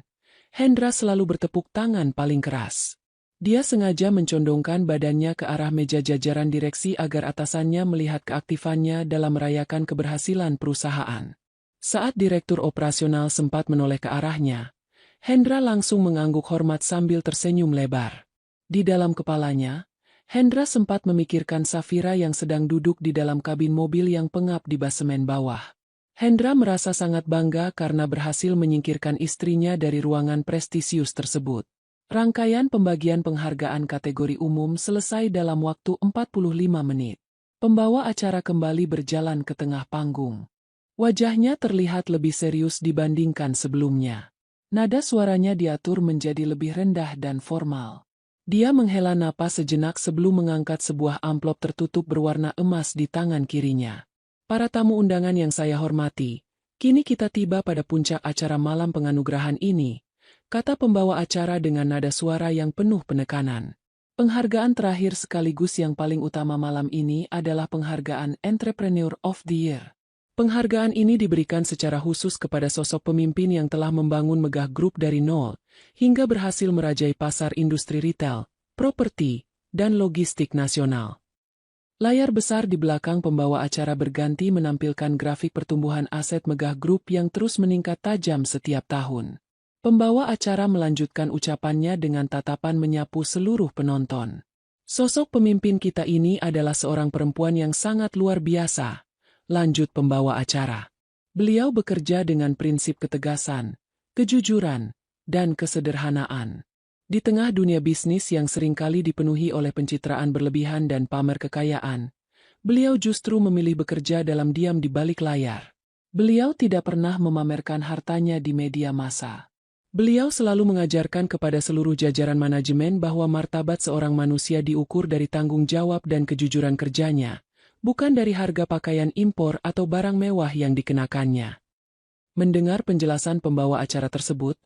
Hendra selalu bertepuk tangan paling keras. Dia sengaja mencondongkan badannya ke arah meja jajaran direksi agar atasannya melihat keaktifannya dalam merayakan keberhasilan perusahaan. Saat direktur operasional sempat menoleh ke arahnya, Hendra langsung mengangguk hormat sambil tersenyum lebar. Di dalam kepalanya, Hendra sempat memikirkan Safira yang sedang duduk di dalam kabin mobil yang pengap di basemen bawah. Hendra merasa sangat bangga karena berhasil menyingkirkan istrinya dari ruangan prestisius tersebut. Rangkaian pembagian penghargaan kategori umum selesai dalam waktu 45 menit. Pembawa acara kembali berjalan ke tengah panggung. Wajahnya terlihat lebih serius dibandingkan sebelumnya. Nada suaranya diatur menjadi lebih rendah dan formal. Dia menghela napas sejenak sebelum mengangkat sebuah amplop tertutup berwarna emas di tangan kirinya. Para tamu undangan yang saya hormati, kini kita tiba pada puncak acara malam penganugerahan ini, kata pembawa acara dengan nada suara yang penuh penekanan. Penghargaan terakhir sekaligus yang paling utama malam ini adalah penghargaan Entrepreneur of the Year. Penghargaan ini diberikan secara khusus kepada sosok pemimpin yang telah membangun Megah Group dari nol, hingga berhasil merajai pasar industri retail, properti, dan logistik nasional. Layar besar di belakang pembawa acara berganti menampilkan grafik pertumbuhan aset Megah Group yang terus meningkat tajam setiap tahun. Pembawa acara melanjutkan ucapannya dengan tatapan menyapu seluruh penonton. Sosok pemimpin kita ini adalah seorang perempuan yang sangat luar biasa, lanjut pembawa acara. Beliau bekerja dengan prinsip ketegasan, kejujuran, dan kesederhanaan. Di tengah dunia bisnis yang seringkali dipenuhi oleh pencitraan berlebihan dan pamer kekayaan, beliau justru memilih bekerja dalam diam di balik layar. Beliau tidak pernah memamerkan hartanya di media massa. Beliau selalu mengajarkan kepada seluruh jajaran manajemen bahwa martabat seorang manusia diukur dari tanggung jawab dan kejujuran kerjanya, bukan dari harga pakaian impor atau barang mewah yang dikenakannya. Mendengar penjelasan pembawa acara tersebut,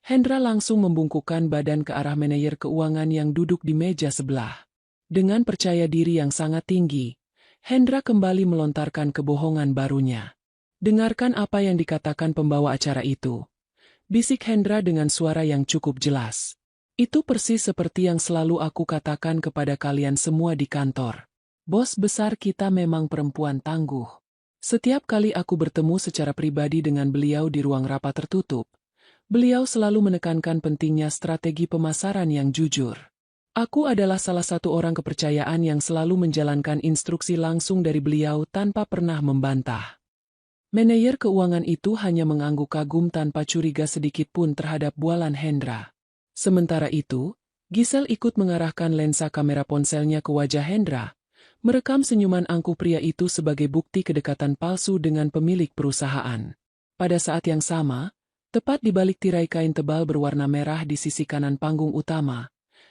Hendra langsung membungkukkan badan ke arah manajer keuangan yang duduk di meja sebelah. Dengan percaya diri yang sangat tinggi, Hendra kembali melontarkan kebohongan barunya. "Dengarkan apa yang dikatakan pembawa acara itu," bisik Hendra dengan suara yang cukup jelas. "Itu persis seperti yang selalu aku katakan kepada kalian semua di kantor. Bos besar kita memang perempuan tangguh. Setiap kali aku bertemu secara pribadi dengan beliau di ruang rapat tertutup, beliau selalu menekankan pentingnya strategi pemasaran yang jujur. Aku adalah salah satu orang kepercayaan yang selalu menjalankan instruksi langsung dari beliau tanpa pernah membantah." Manajer keuangan itu hanya mengangguk kagum tanpa curiga sedikit pun terhadap bualan Hendra. Sementara itu, Giselle ikut mengarahkan lensa kamera ponselnya ke wajah Hendra, merekam senyuman angkuh pria itu sebagai bukti kedekatan palsu dengan pemilik perusahaan. Pada saat yang sama, tepat di balik tirai kain tebal berwarna merah di sisi kanan panggung utama,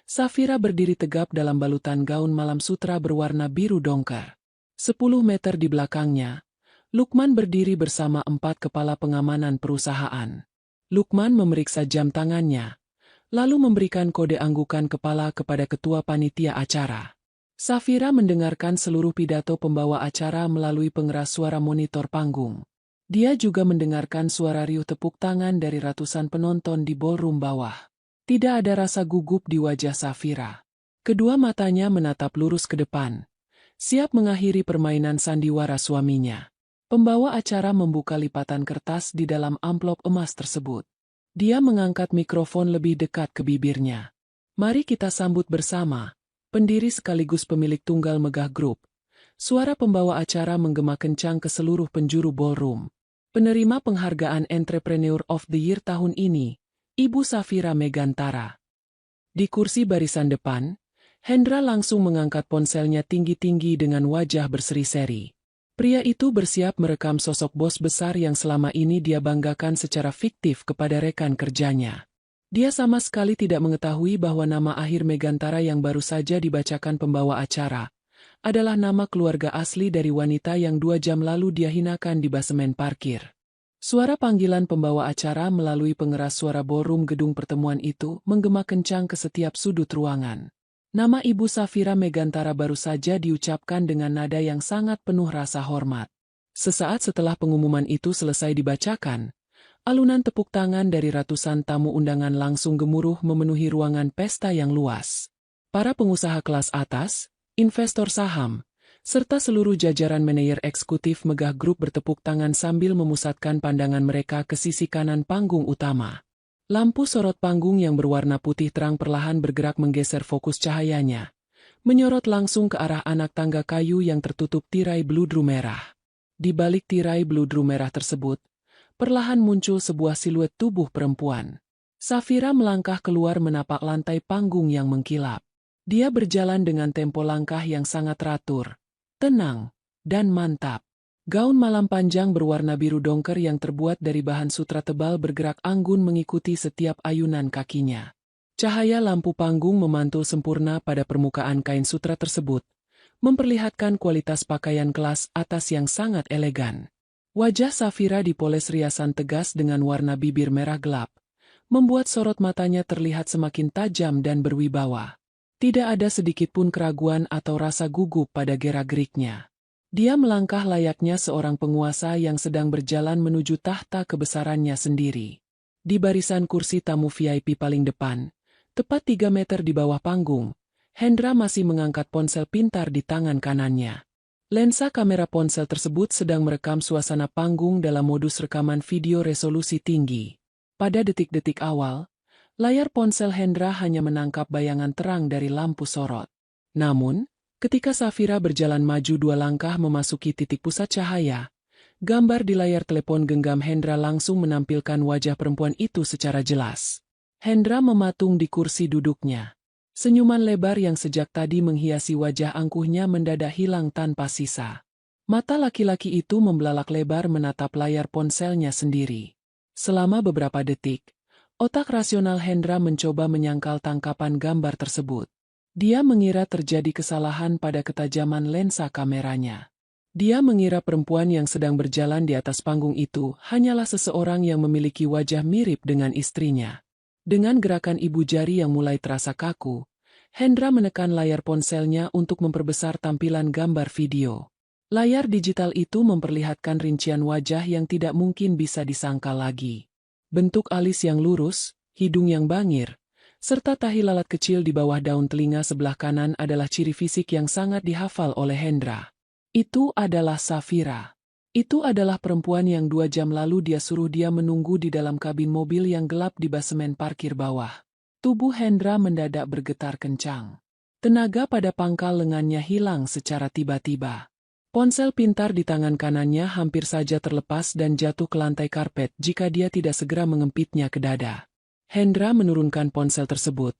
Safira berdiri tegap dalam balutan gaun malam sutra berwarna biru dongker. 10 meter di belakangnya, Lukman berdiri bersama 4 kepala pengamanan perusahaan. Lukman memeriksa jam tangannya, lalu memberikan kode anggukan kepala kepada ketua panitia acara. Safira mendengarkan seluruh pidato pembawa acara melalui pengeras suara monitor panggung. Dia juga mendengarkan suara riuh tepuk tangan dari ratusan penonton di ballroom bawah. Tidak ada rasa gugup di wajah Safira. Kedua matanya menatap lurus ke depan, siap mengakhiri permainan sandiwara suaminya. Pembawa acara membuka lipatan kertas di dalam amplop emas tersebut. Dia mengangkat mikrofon lebih dekat ke bibirnya. "Mari kita sambut bersama, pendiri sekaligus pemilik Tunggal Megah Group." Suara pembawa acara menggema kencang ke seluruh penjuru ballroom. "Penerima penghargaan Entrepreneur of the Year tahun ini, Ibu Safira Megantara." Di kursi barisan depan, Hendra langsung mengangkat ponselnya tinggi-tinggi dengan wajah berseri-seri. Pria itu bersiap merekam sosok bos besar yang selama ini dia banggakan secara fiktif kepada rekan kerjanya. Dia sama sekali tidak mengetahui bahwa nama akhir Megantara yang baru saja dibacakan pembawa acara adalah nama keluarga asli dari wanita yang 2 jam lalu dia hinakan di basemen parkir. Suara panggilan pembawa acara melalui pengeras suara ballroom gedung pertemuan itu menggema kencang ke setiap sudut ruangan. Nama Ibu Safira Megantara baru saja diucapkan dengan nada yang sangat penuh rasa hormat. Sesaat setelah pengumuman itu selesai dibacakan, alunan tepuk tangan dari ratusan tamu undangan langsung gemuruh memenuhi ruangan pesta yang luas. Para pengusaha kelas atas, investor saham, serta seluruh jajaran manajer eksekutif Megah Group bertepuk tangan sambil memusatkan pandangan mereka ke sisi kanan panggung utama. Lampu sorot panggung yang berwarna putih terang perlahan bergerak menggeser fokus cahayanya, menyorot langsung ke arah anak tangga kayu yang tertutup tirai bludru merah. Di balik tirai bludru merah tersebut, perlahan muncul sebuah siluet tubuh perempuan. Safira melangkah keluar menapak lantai panggung yang mengkilap. Dia berjalan dengan tempo langkah yang sangat teratur, tenang, dan mantap. Gaun malam panjang berwarna biru dongker yang terbuat dari bahan sutra tebal bergerak anggun mengikuti setiap ayunan kakinya. Cahaya lampu panggung memantul sempurna pada permukaan kain sutra tersebut, memperlihatkan kualitas pakaian kelas atas yang sangat elegan. Wajah Safira dipoles riasan tegas dengan warna bibir merah gelap, membuat sorot matanya terlihat semakin tajam dan berwibawa. Tidak ada sedikitpun keraguan atau rasa gugup pada gerak-geriknya. Dia melangkah layaknya seorang penguasa yang sedang berjalan menuju tahta kebesarannya sendiri. Di barisan kursi tamu VIP paling depan, tepat 3 meter di bawah panggung, Hendra masih mengangkat ponsel pintar di tangan kanannya. Lensa kamera ponsel tersebut sedang merekam suasana panggung dalam modus rekaman video resolusi tinggi. Pada detik-detik awal, layar ponsel Hendra hanya menangkap bayangan terang dari lampu sorot. Namun, ketika Safira berjalan maju 2 langkah memasuki titik pusat cahaya, gambar di layar telepon genggam Hendra langsung menampilkan wajah perempuan itu secara jelas. Hendra mematung di kursi duduknya. Senyuman lebar yang sejak tadi menghiasi wajah angkuhnya mendadak hilang tanpa sisa. Mata laki-laki itu membelalak lebar menatap layar ponselnya sendiri. Selama beberapa detik, otak rasional Hendra mencoba menyangkal tangkapan gambar tersebut. Dia mengira terjadi kesalahan pada ketajaman lensa kameranya. Dia mengira perempuan yang sedang berjalan di atas panggung itu hanyalah seseorang yang memiliki wajah mirip dengan istrinya. Dengan gerakan ibu jari yang mulai terasa kaku, Hendra menekan layar ponselnya untuk memperbesar tampilan gambar video. Layar digital itu memperlihatkan rincian wajah yang tidak mungkin bisa disangka lagi. Bentuk alis yang lurus, hidung yang bangir, serta tahi lalat kecil di bawah daun telinga sebelah kanan adalah ciri fisik yang sangat dihafal oleh Hendra. Itu adalah Safira. Itu adalah perempuan yang 2 jam lalu dia suruh dia menunggu di dalam kabin mobil yang gelap di basemen parkir bawah. Tubuh Hendra mendadak bergetar kencang. Tenaga pada pangkal lengannya hilang secara tiba-tiba. Ponsel pintar di tangan kanannya hampir saja terlepas dan jatuh ke lantai karpet jika dia tidak segera mengempitnya ke dada. Hendra menurunkan ponsel tersebut,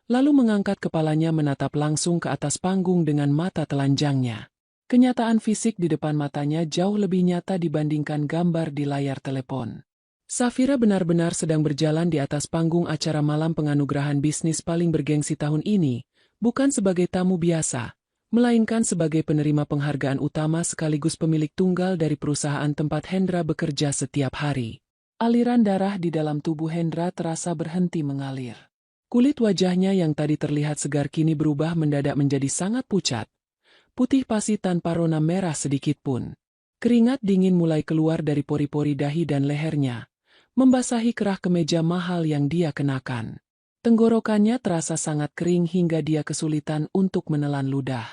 lalu mengangkat kepalanya menatap langsung ke atas panggung dengan mata telanjangnya. Kenyataan fisik di depan matanya jauh lebih nyata dibandingkan gambar di layar telepon. Safira benar-benar sedang berjalan di atas panggung acara malam penganugerahan bisnis paling bergengsi tahun ini, bukan sebagai tamu biasa, melainkan sebagai penerima penghargaan utama sekaligus pemilik tunggal dari perusahaan tempat Hendra bekerja setiap hari. Aliran darah di dalam tubuh Hendra terasa berhenti mengalir. Kulit wajahnya yang tadi terlihat segar kini berubah mendadak menjadi sangat pucat. Putih pasi tanpa rona merah sedikit pun. Keringat dingin mulai keluar dari pori-pori dahi dan lehernya, membasahi kerah kemeja mahal yang dia kenakan. Tenggorokannya terasa sangat kering hingga dia kesulitan untuk menelan ludah.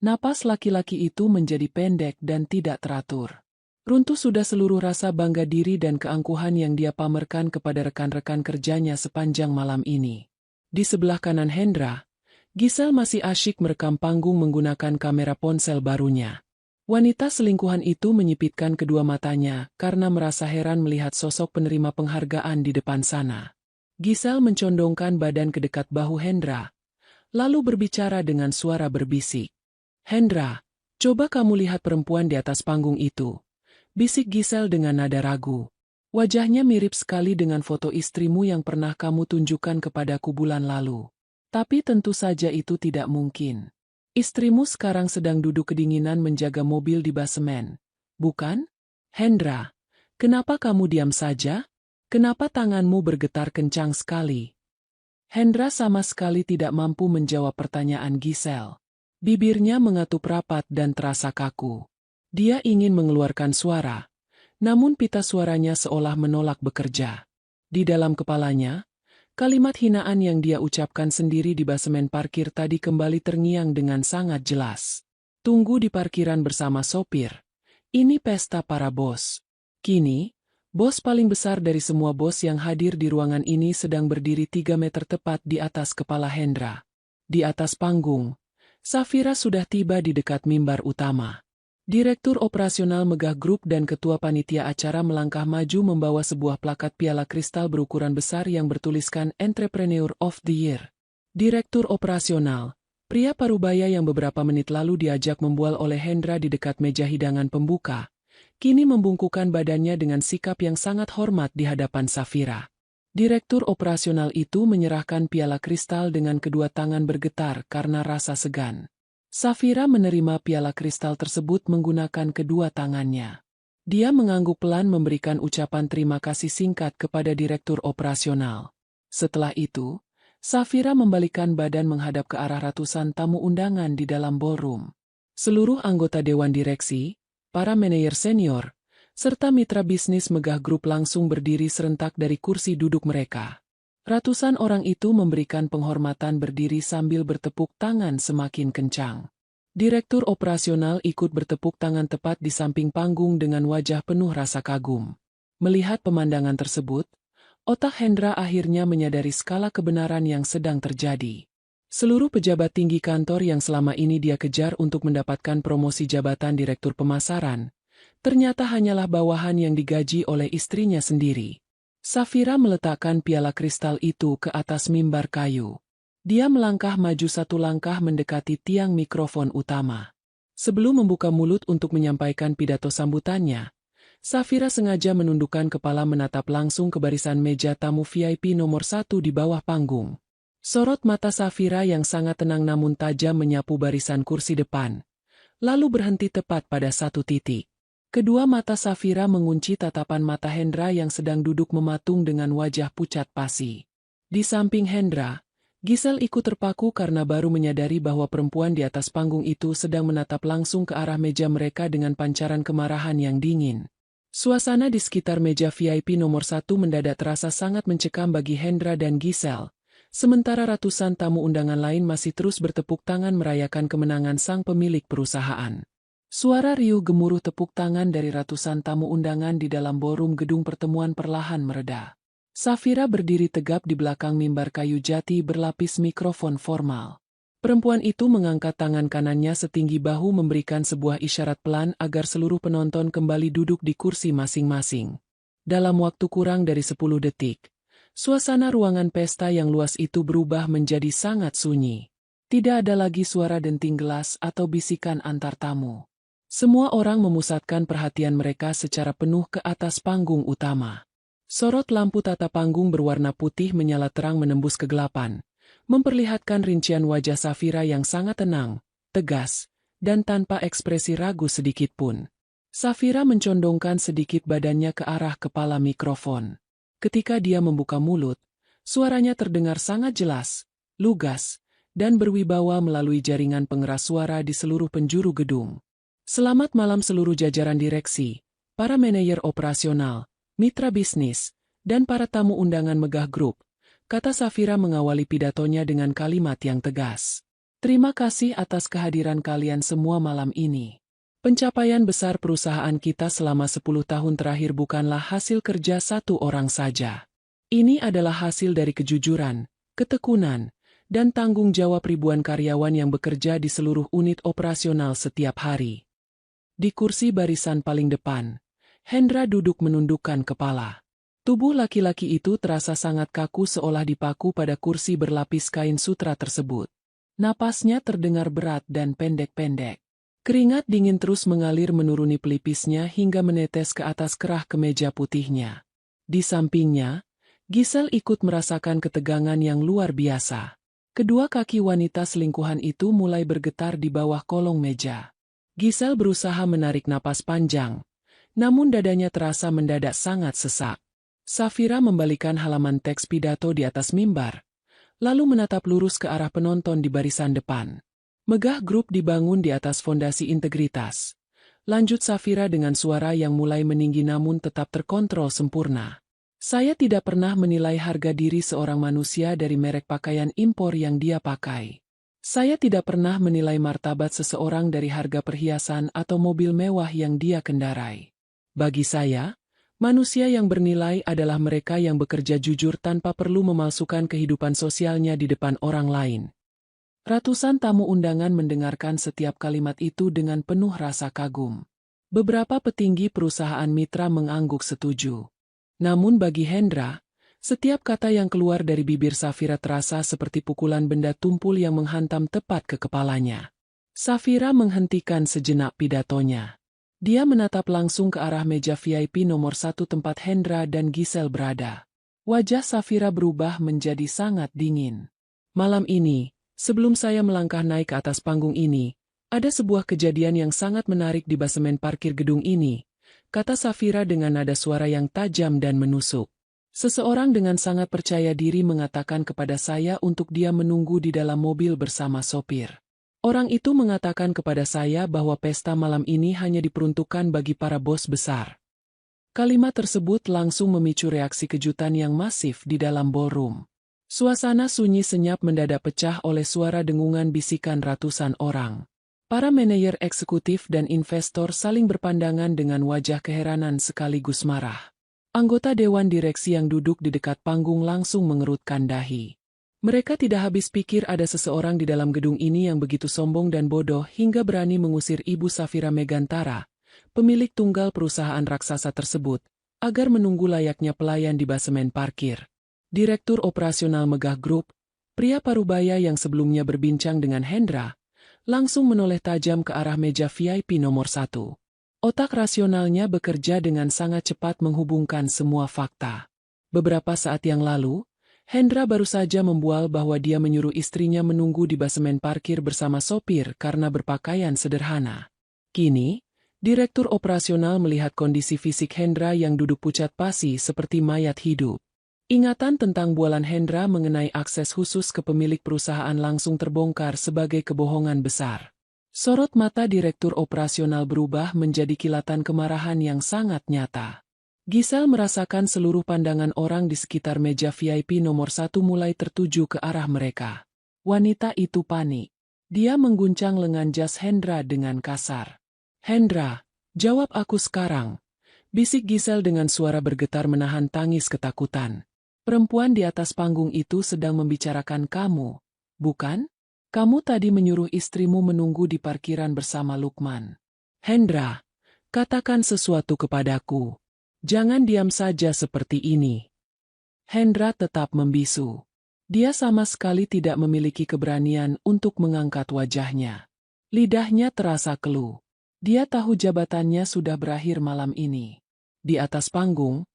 Napas laki-laki itu menjadi pendek dan tidak teratur. Runtuh sudah seluruh rasa bangga diri dan keangkuhan yang dia pamerkan kepada rekan-rekan kerjanya sepanjang malam ini. Di sebelah kanan Hendra, Giselle masih asyik merekam panggung menggunakan kamera ponsel barunya. Wanita selingkuhan itu menyipitkan kedua matanya karena merasa heran melihat sosok penerima penghargaan di depan sana. Giselle mencondongkan badan ke dekat bahu Hendra, lalu berbicara dengan suara berbisik. "Hendra, coba kamu lihat perempuan di atas panggung itu," bisik Giselle dengan nada ragu. "Wajahnya mirip sekali dengan foto istrimu yang pernah kamu tunjukkan kepadaku bulan lalu. Tapi tentu saja itu tidak mungkin. Istrimu sekarang sedang duduk kedinginan menjaga mobil di basemen, bukan? Hendra, kenapa kamu diam saja? Kenapa tanganmu bergetar kencang sekali?" Hendra sama sekali tidak mampu menjawab pertanyaan Giselle. Bibirnya mengatup rapat dan terasa kaku. Dia ingin mengeluarkan suara, namun pita suaranya seolah menolak bekerja. Di dalam kepalanya, kalimat hinaan yang dia ucapkan sendiri di basemen parkir tadi kembali terngiang dengan sangat jelas. "Tunggu di parkiran bersama sopir. Ini pesta para bos." Kini, bos paling besar dari semua bos yang hadir di ruangan ini sedang berdiri 3 meter tepat di atas kepala Hendra. Di atas panggung, Safira sudah tiba di dekat mimbar utama. Direktur Operasional Megah Group dan Ketua Panitia Acara melangkah maju membawa sebuah plakat piala kristal berukuran besar yang bertuliskan Entrepreneur of the Year. Direktur Operasional, pria parubaya yang beberapa menit lalu diajak membual oleh Hendra di dekat meja hidangan pembuka, kini membungkukkan badannya dengan sikap yang sangat hormat di hadapan Safira. Direktur Operasional itu menyerahkan piala kristal dengan kedua tangan bergetar karena rasa segan. Safira menerima piala kristal tersebut menggunakan kedua tangannya. Dia mengangguk pelan memberikan ucapan terima kasih singkat kepada Direktur Operasional. Setelah itu, Safira membalikkan badan menghadap ke arah ratusan tamu undangan di dalam ballroom. Seluruh anggota Dewan Direksi, para manajer senior, serta mitra bisnis Megah Group langsung berdiri serentak dari kursi duduk mereka. Ratusan orang itu memberikan penghormatan berdiri sambil bertepuk tangan semakin kencang. Direktur Operasional ikut bertepuk tangan tepat di samping panggung dengan wajah penuh rasa kagum. Melihat pemandangan tersebut, otak Hendra akhirnya menyadari skala kebenaran yang sedang terjadi. Seluruh pejabat tinggi kantor yang selama ini dia kejar untuk mendapatkan promosi jabatan Direktur Pemasaran, ternyata hanyalah bawahan yang digaji oleh istrinya sendiri. Safira meletakkan piala kristal itu ke atas mimbar kayu. Dia melangkah maju 1 langkah mendekati tiang mikrofon utama. Sebelum membuka mulut untuk menyampaikan pidato sambutannya, Safira sengaja menundukkan kepala menatap langsung ke barisan meja tamu VIP nomor 1 di bawah panggung. Sorot mata Safira yang sangat tenang namun tajam menyapu barisan kursi depan, lalu berhenti tepat pada satu titik. Kedua mata Safira mengunci tatapan mata Hendra yang sedang duduk mematung dengan wajah pucat pasi. Di samping Hendra, Gisel ikut terpaku karena baru menyadari bahwa perempuan di atas panggung itu sedang menatap langsung ke arah meja mereka dengan pancaran kemarahan yang dingin. Suasana di sekitar meja VIP nomor 1 mendadak terasa sangat mencekam bagi Hendra dan Gisel, sementara ratusan tamu undangan lain masih terus bertepuk tangan merayakan kemenangan sang pemilik perusahaan. Suara riuh gemuruh tepuk tangan dari ratusan tamu undangan di dalam ballroom gedung pertemuan perlahan mereda. Safira berdiri tegap di belakang mimbar kayu jati berlapis mikrofon formal. Perempuan itu mengangkat tangan kanannya setinggi bahu memberikan sebuah isyarat pelan agar seluruh penonton kembali duduk di kursi masing-masing. Dalam waktu kurang dari 10 detik, suasana ruangan pesta yang luas itu berubah menjadi sangat sunyi. Tidak ada lagi suara denting gelas atau bisikan antar tamu. Semua orang memusatkan perhatian mereka secara penuh ke atas panggung utama. Sorot lampu tata panggung berwarna putih menyala terang menembus kegelapan, memperlihatkan rincian wajah Safira yang sangat tenang, tegas, dan tanpa ekspresi ragu sedikitpun. Safira mencondongkan sedikit badannya ke arah kepala mikrofon. Ketika dia membuka mulut, suaranya terdengar sangat jelas, lugas, dan berwibawa melalui jaringan pengeras suara di seluruh penjuru gedung. Selamat malam seluruh jajaran direksi, para manajer operasional, mitra bisnis, dan para tamu undangan Megah Group, kata Safira mengawali pidatonya dengan kalimat yang tegas. Terima kasih atas kehadiran kalian semua malam ini. Pencapaian besar perusahaan kita selama 10 tahun terakhir bukanlah hasil kerja satu orang saja. Ini adalah hasil dari kejujuran, ketekunan, dan tanggung jawab ribuan karyawan yang bekerja di seluruh unit operasional setiap hari. Di kursi barisan paling depan, Hendra duduk menundukkan kepala. Tubuh laki-laki itu terasa sangat kaku seolah dipaku pada kursi berlapis kain sutra tersebut. Napasnya terdengar berat dan pendek-pendek. Keringat dingin terus mengalir menuruni pelipisnya hingga menetes ke atas kerah kemeja putihnya. Di sampingnya, Gisel ikut merasakan ketegangan yang luar biasa. Kedua kaki wanita selingkuhan itu mulai bergetar di bawah kolong meja. Gisel berusaha menarik napas panjang, namun dadanya terasa mendadak sangat sesak. Safira membalikan halaman teks pidato di atas mimbar, lalu menatap lurus ke arah penonton di barisan depan. Megah Group dibangun di atas fondasi integritas. Lanjut Safira dengan suara yang mulai meninggi namun tetap terkontrol sempurna. Saya tidak pernah menilai harga diri seorang manusia dari merek pakaian impor yang dia pakai. Saya tidak pernah menilai martabat seseorang dari harga perhiasan atau mobil mewah yang dia kendarai. Bagi saya, manusia yang bernilai adalah mereka yang bekerja jujur tanpa perlu memalsukan kehidupan sosialnya di depan orang lain. Ratusan tamu undangan mendengarkan setiap kalimat itu dengan penuh rasa kagum. Beberapa petinggi perusahaan mitra mengangguk setuju. Namun bagi Hendra, setiap kata yang keluar dari bibir Safira terasa seperti pukulan benda tumpul yang menghantam tepat ke kepalanya. Safira menghentikan sejenak pidatonya. Dia menatap langsung ke arah meja VIP nomor 1 tempat Hendra dan Gisel berada. Wajah Safira berubah menjadi sangat dingin. Malam ini, sebelum saya melangkah naik ke atas panggung ini, ada sebuah kejadian yang sangat menarik di basemen parkir gedung ini, kata Safira dengan nada suara yang tajam dan menusuk. Seseorang dengan sangat percaya diri mengatakan kepada saya untuk dia menunggu di dalam mobil bersama sopir. Orang itu mengatakan kepada saya bahwa pesta malam ini hanya diperuntukkan bagi para bos besar. Kalimat tersebut langsung memicu reaksi kejutan yang masif di dalam ballroom. Suasana sunyi senyap mendadak pecah oleh suara dengungan bisikan ratusan orang. Para manajer eksekutif dan investor saling berpandangan dengan wajah keheranan sekaligus marah. Anggota dewan direksi yang duduk di dekat panggung langsung mengerutkan dahi. Mereka tidak habis pikir ada seseorang di dalam gedung ini yang begitu sombong dan bodoh hingga berani mengusir Ibu Safira Megantara, pemilik tunggal perusahaan raksasa tersebut, agar menunggu layaknya pelayan di basemen parkir. Direktur Operasional Megah Group, pria parubaya yang sebelumnya berbincang dengan Hendra, langsung menoleh tajam ke arah meja VIP nomor 1. Otak rasionalnya bekerja dengan sangat cepat menghubungkan semua fakta. Beberapa saat yang lalu, Hendra baru saja membual bahwa dia menyuruh istrinya menunggu di basemen parkir bersama sopir karena berpakaian sederhana. Kini, Direktur Operasional melihat kondisi fisik Hendra yang duduk pucat pasi seperti mayat hidup. Ingatan tentang bualan Hendra mengenai akses khusus ke pemilik perusahaan langsung terbongkar sebagai kebohongan besar. Sorot mata Direktur Operasional berubah menjadi kilatan kemarahan yang sangat nyata. Giselle merasakan seluruh pandangan orang di sekitar meja VIP nomor 1 mulai tertuju ke arah mereka. Wanita itu panik. Dia mengguncang lengan jas Hendra dengan kasar. "Hendra, jawab aku sekarang," bisik Giselle dengan suara bergetar menahan tangis ketakutan. "Perempuan di atas panggung itu sedang membicarakan kamu, bukan? Kamu tadi menyuruh istrimu menunggu di parkiran bersama Lukman. Hendra, katakan sesuatu kepadaku. Jangan diam saja seperti ini." Hendra tetap membisu. Dia sama sekali tidak memiliki keberanian untuk mengangkat wajahnya. Lidahnya terasa keluh. Dia tahu jabatannya sudah berakhir malam ini. Di atas panggung,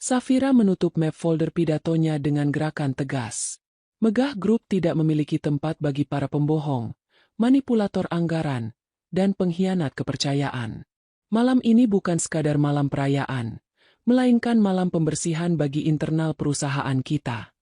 Safira menutup map folder pidatonya dengan gerakan tegas. Megah Group tidak memiliki tempat bagi para pembohong, manipulator anggaran, dan pengkhianat kepercayaan. Malam ini bukan sekadar malam perayaan, melainkan malam pembersihan bagi internal perusahaan kita.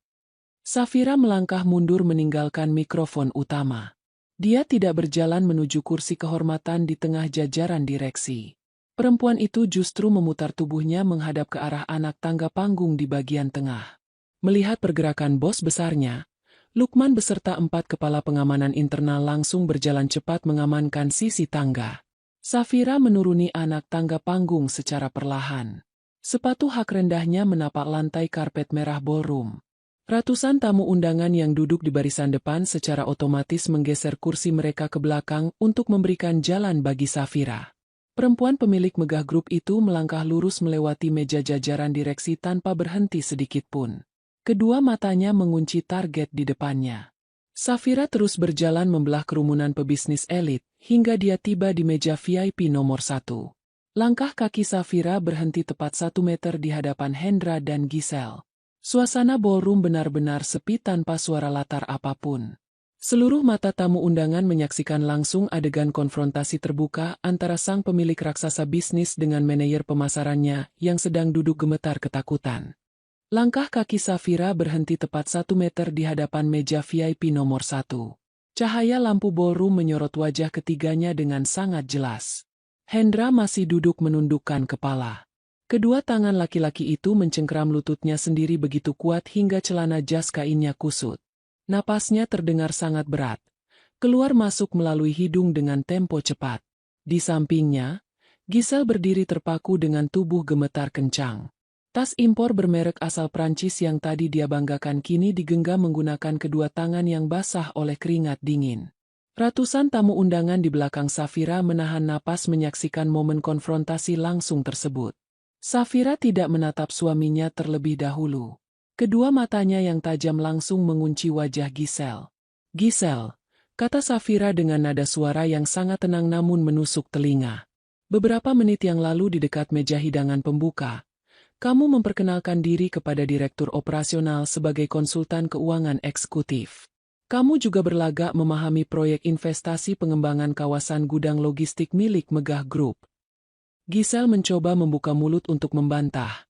Safira melangkah mundur meninggalkan mikrofon utama. Dia tidak berjalan menuju kursi kehormatan di tengah jajaran direksi. Perempuan itu justru memutar tubuhnya menghadap ke arah anak tangga panggung di bagian tengah. Melihat pergerakan bos besarnya, Lukman beserta 4 kepala pengamanan internal langsung berjalan cepat mengamankan sisi tangga. Safira menuruni anak tangga panggung secara perlahan. Sepatu hak rendahnya menapak lantai karpet merah ballroom. Ratusan tamu undangan yang duduk di barisan depan secara otomatis menggeser kursi mereka ke belakang untuk memberikan jalan bagi Safira. Perempuan pemilik Megah Group itu melangkah lurus melewati meja jajaran direksi tanpa berhenti sedikit pun. Kedua matanya mengunci target di depannya. Safira terus berjalan membelah kerumunan pebisnis elit, hingga dia tiba di meja VIP nomor 1. Langkah kaki Safira berhenti tepat 1 meter di hadapan Hendra dan Giselle. Suasana ballroom benar-benar sepi tanpa suara latar apapun. Seluruh mata tamu undangan menyaksikan langsung adegan konfrontasi terbuka antara sang pemilik raksasa bisnis dengan manajer pemasarannya yang sedang duduk gemetar ketakutan. Langkah kaki Safira berhenti tepat 1 meter di hadapan meja VIP nomor 1. Cahaya lampu ballroom menyorot wajah ketiganya dengan sangat jelas. Hendra masih duduk menundukkan kepala. Kedua tangan laki-laki itu mencengkeram lututnya sendiri begitu kuat hingga celana jas kainnya kusut. Napasnya terdengar sangat berat, keluar masuk melalui hidung dengan tempo cepat. Di sampingnya, Giselle berdiri terpaku dengan tubuh gemetar kencang. Tas impor bermerek asal Prancis yang tadi dia banggakan kini digenggam menggunakan kedua tangan yang basah oleh keringat dingin. Ratusan tamu undangan di belakang Safira menahan napas menyaksikan momen konfrontasi langsung tersebut. Safira tidak menatap suaminya terlebih dahulu. Kedua matanya yang tajam langsung mengunci wajah Giselle. "Giselle," kata Safira dengan nada suara yang sangat tenang namun menusuk telinga. "Beberapa menit yang lalu di dekat meja hidangan pembuka, kamu memperkenalkan diri kepada Direktur Operasional sebagai konsultan keuangan eksekutif. Kamu juga berlagak memahami proyek investasi pengembangan kawasan gudang logistik milik Megah Group." Giselle mencoba membuka mulut untuk membantah.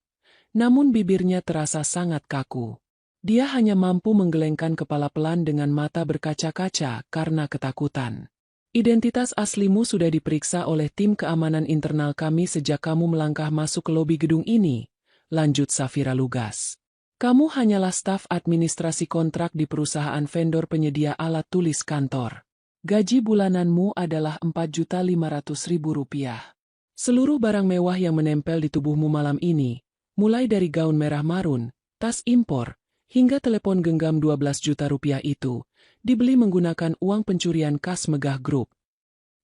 Namun bibirnya terasa sangat kaku. Dia hanya mampu menggelengkan kepala pelan dengan mata berkaca-kaca karena ketakutan. "Identitas aslimu sudah diperiksa oleh tim keamanan internal kami sejak kamu melangkah masuk ke lobi gedung ini," lanjut Safira lugas. "Kamu hanyalah staf administrasi kontrak di perusahaan vendor penyedia alat tulis kantor. Gaji bulananmu adalah Rp4.500.000. Seluruh barang mewah yang menempel di tubuhmu malam ini, mulai dari gaun merah marun, tas impor, hingga telepon genggam Rp12 juta itu, dibeli menggunakan uang pencurian kas Megah Group."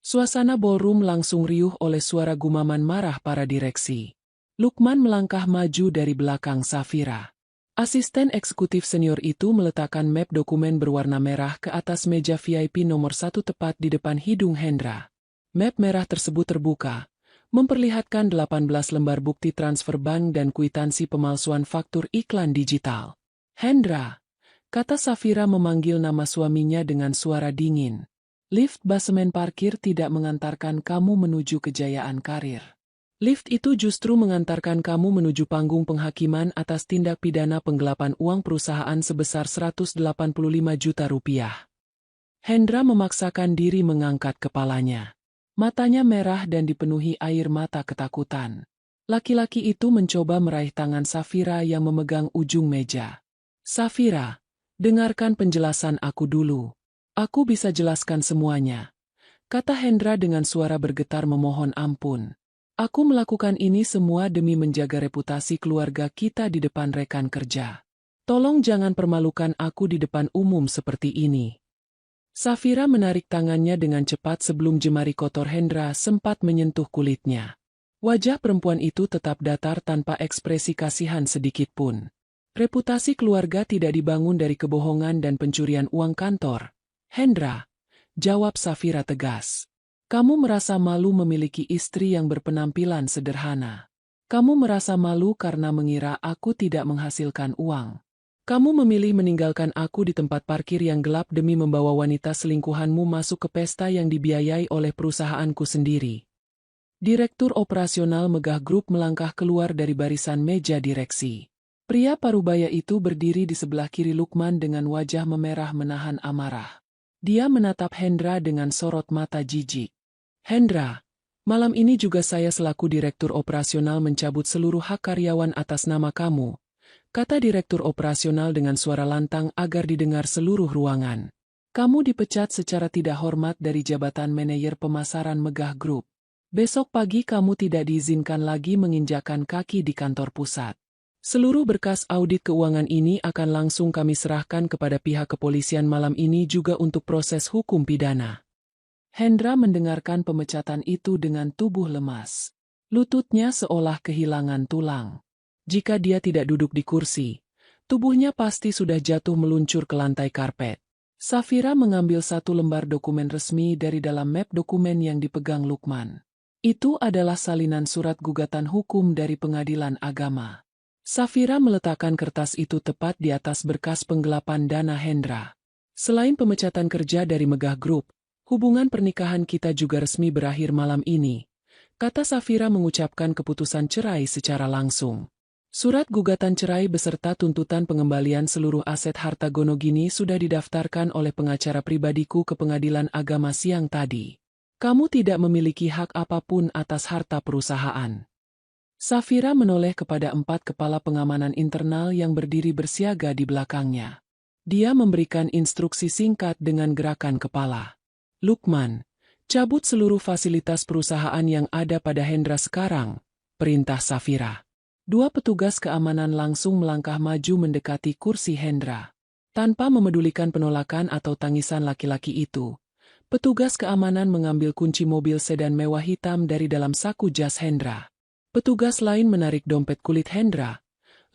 Suasana ballroom langsung riuh oleh suara gumaman marah para direksi. Lukman melangkah maju dari belakang Safira. Asisten eksekutif senior itu meletakkan map dokumen berwarna merah ke atas meja VIP nomor 1 tepat di depan hidung Hendra. Map merah tersebut terbuka, memperlihatkan 18 lembar bukti transfer bank dan kwitansi pemalsuan faktur iklan digital. "Hendra," kata Safira memanggil nama suaminya dengan suara dingin. "Lift basemen parkir tidak mengantarkan kamu menuju kejayaan karir. Lift itu justru mengantarkan kamu menuju panggung penghakiman atas tindak pidana penggelapan uang perusahaan sebesar 185 juta rupiah. Hendra memaksakan diri mengangkat kepalanya. Matanya merah dan dipenuhi air mata ketakutan. Laki-laki itu mencoba meraih tangan Safira yang memegang ujung meja. Safira, dengarkan penjelasan aku dulu. Aku bisa jelaskan semuanya, kata Hendra dengan suara bergetar memohon ampun. Aku melakukan ini semua demi menjaga reputasi keluarga kita di depan rekan kerja. Tolong jangan permalukan aku di depan umum seperti ini. Safira menarik tangannya dengan cepat sebelum jemari kotor Hendra sempat menyentuh kulitnya. Wajah perempuan itu tetap datar tanpa ekspresi kasihan sedikitpun. Reputasi keluarga tidak dibangun dari kebohongan dan pencurian uang kantor. Hendra, jawab Safira tegas. Kamu merasa malu memiliki istri yang berpenampilan sederhana. Kamu merasa malu karena mengira aku tidak menghasilkan uang. Kamu memilih meninggalkan aku di tempat parkir yang gelap demi membawa wanita selingkuhanmu masuk ke pesta yang dibiayai oleh perusahaanku sendiri. Direktur Operasional Megah Group melangkah keluar dari barisan meja direksi. Pria parubaya itu berdiri di sebelah kiri Lukman dengan wajah memerah menahan amarah. Dia menatap Hendra dengan sorot mata jijik. Hendra, malam ini juga saya selaku Direktur Operasional mencabut seluruh hak karyawan atas nama kamu, kata Direktur Operasional dengan suara lantang agar didengar seluruh ruangan. Kamu dipecat secara tidak hormat dari jabatan manajer pemasaran Megah Group. Besok pagi kamu tidak diizinkan lagi menginjakkan kaki di kantor pusat. Seluruh berkas audit keuangan ini akan langsung kami serahkan kepada pihak kepolisian malam ini juga untuk proses hukum pidana. Hendra mendengarkan pemecatan itu dengan tubuh lemas. Lututnya seolah kehilangan tulang. Jika dia tidak duduk di kursi, tubuhnya pasti sudah jatuh meluncur ke lantai karpet. Safira mengambil satu lembar dokumen resmi dari dalam map dokumen yang dipegang Lukman. Itu adalah salinan surat gugatan hukum dari Pengadilan Agama. Safira meletakkan kertas itu tepat di atas berkas penggelapan dana Hendra. Selain pemecatan kerja dari Megah Group, hubungan pernikahan kita juga resmi berakhir malam ini, kata Safira mengucapkan keputusan cerai secara langsung. Surat gugatan cerai beserta tuntutan pengembalian seluruh aset harta Gonogini sudah didaftarkan oleh pengacara pribadiku ke Pengadilan Agama siang tadi. Kamu tidak memiliki hak apapun atas harta perusahaan. Safira menoleh kepada 4 kepala pengamanan internal yang berdiri bersiaga di belakangnya. Dia memberikan instruksi singkat dengan gerakan kepala. Lukman, cabut seluruh fasilitas perusahaan yang ada pada Hendra sekarang, perintah Safira. 2 petugas keamanan langsung melangkah maju mendekati kursi Hendra. Tanpa memedulikan penolakan atau tangisan laki-laki itu, petugas keamanan mengambil kunci mobil sedan mewah hitam dari dalam saku jas Hendra. Petugas lain menarik dompet kulit Hendra,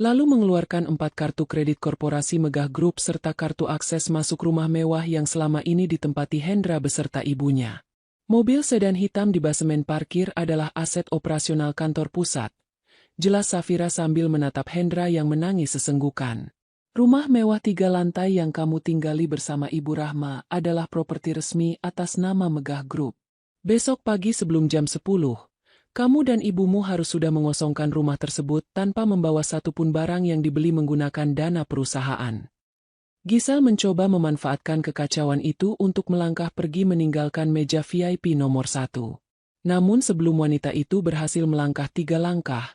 lalu mengeluarkan 4 kartu kredit korporasi Megah Group serta kartu akses masuk rumah mewah yang selama ini ditempati Hendra beserta ibunya. Mobil sedan hitam di basemen parkir adalah aset operasional kantor pusat, jelas Safira sambil menatap Hendra yang menangis sesenggukan. Rumah mewah 3 lantai yang kamu tinggali bersama Ibu Rahma adalah properti resmi atas nama Megah Group. Besok pagi sebelum jam 10, kamu dan ibumu harus sudah mengosongkan rumah tersebut tanpa membawa satupun barang yang dibeli menggunakan dana perusahaan. Giselle mencoba memanfaatkan kekacauan itu untuk melangkah pergi meninggalkan meja VIP nomor 1. Namun sebelum wanita itu berhasil melangkah 3 langkah,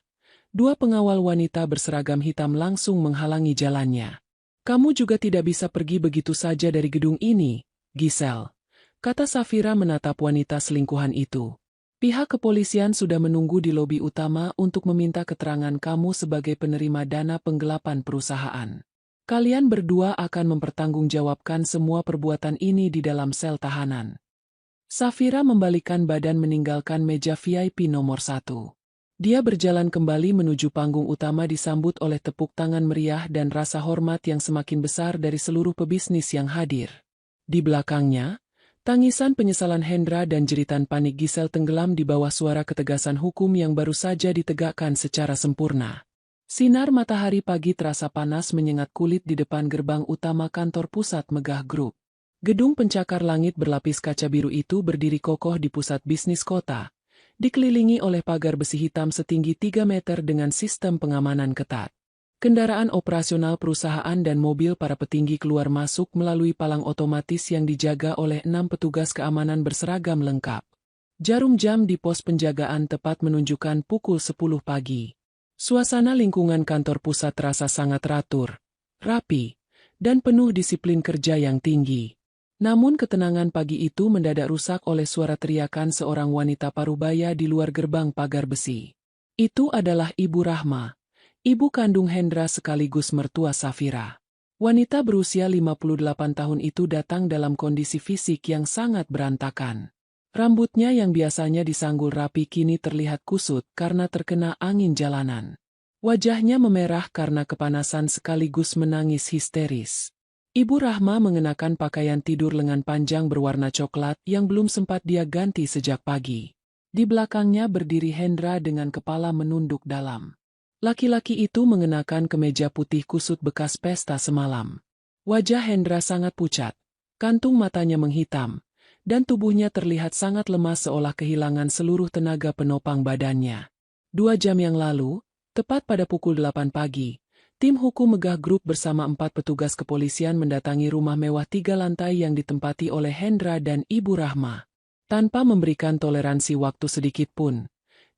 2 pengawal wanita berseragam hitam langsung menghalangi jalannya. Kamu juga tidak bisa pergi begitu saja dari gedung ini, Giselle, kata Safira menatap wanita selingkuhan itu. Pihak kepolisian sudah menunggu di lobi utama untuk meminta keterangan kamu sebagai penerima dana penggelapan perusahaan. Kalian berdua akan mempertanggungjawabkan semua perbuatan ini di dalam sel tahanan. Safira membalikkan badan meninggalkan meja VIP nomor 1. Dia berjalan kembali menuju panggung utama disambut oleh tepuk tangan meriah dan rasa hormat yang semakin besar dari seluruh pebisnis yang hadir. Di belakangnya, tangisan penyesalan Hendra dan jeritan panik Giselle tenggelam di bawah suara ketegasan hukum yang baru saja ditegakkan secara sempurna. Sinar matahari pagi terasa panas menyengat kulit di depan gerbang utama kantor pusat Megah Group. Gedung pencakar langit berlapis kaca biru itu berdiri kokoh di pusat bisnis kota, dikelilingi oleh pagar besi hitam setinggi 3 meter dengan sistem pengamanan ketat. Kendaraan operasional perusahaan dan mobil para petinggi keluar masuk melalui palang otomatis yang dijaga oleh 6 petugas keamanan berseragam lengkap. Jarum jam di pos penjagaan tepat menunjukkan pukul 10 pagi. Suasana lingkungan kantor pusat terasa sangat teratur, rapi, dan penuh disiplin kerja yang tinggi. Namun ketenangan pagi itu mendadak rusak oleh suara teriakan seorang wanita parubaya di luar gerbang pagar besi. Itu adalah Ibu Rahma, ibu kandung Hendra sekaligus mertua Safira. Wanita berusia 58 tahun itu datang dalam kondisi fisik yang sangat berantakan. Rambutnya yang biasanya disanggul rapi kini terlihat kusut karena terkena angin jalanan. Wajahnya memerah karena kepanasan sekaligus menangis histeris. Ibu Rahma mengenakan pakaian tidur lengan panjang berwarna coklat yang belum sempat dia ganti sejak pagi. Di belakangnya berdiri Hendra dengan kepala menunduk dalam. Laki-laki itu mengenakan kemeja putih kusut bekas pesta semalam. Wajah Hendra sangat pucat, kantung matanya menghitam, dan tubuhnya terlihat sangat lemas seolah kehilangan seluruh tenaga penopang badannya. 2 jam yang lalu, tepat pada pukul 8 pagi, tim hukum Megah Group bersama 4 petugas kepolisian mendatangi rumah mewah 3 lantai yang ditempati oleh Hendra dan Ibu Rahma. Tanpa memberikan toleransi waktu sedikit pun,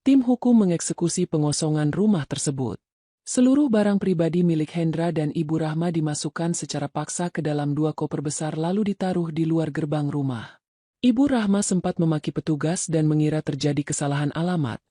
tim hukum mengeksekusi pengosongan rumah tersebut. Seluruh barang pribadi milik Hendra dan Ibu Rahma dimasukkan secara paksa ke dalam 2 koper besar lalu ditaruh di luar gerbang rumah. Ibu Rahma sempat memaki petugas dan mengira terjadi kesalahan alamat.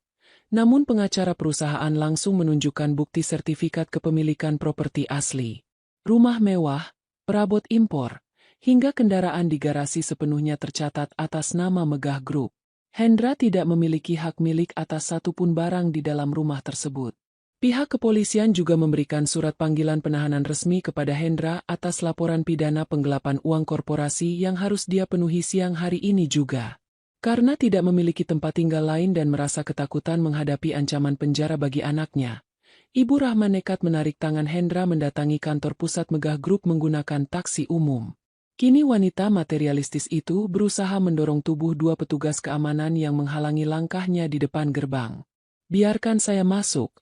Namun pengacara perusahaan langsung menunjukkan bukti sertifikat kepemilikan properti asli. Rumah mewah, perabot impor, hingga kendaraan di garasi sepenuhnya tercatat atas nama Megah Group. Hendra tidak memiliki hak milik atas satupun barang di dalam rumah tersebut. Pihak kepolisian juga memberikan surat panggilan penahanan resmi kepada Hendra atas laporan pidana penggelapan uang korporasi yang harus dia penuhi siang hari ini juga. Karena tidak memiliki tempat tinggal lain dan merasa ketakutan menghadapi ancaman penjara bagi anaknya, Ibu Rahma nekat menarik tangan Hendra mendatangi kantor pusat Megah Group menggunakan taksi umum. Kini wanita materialistis itu berusaha mendorong tubuh 2 petugas keamanan yang menghalangi langkahnya di depan gerbang. "Biarkan saya masuk,"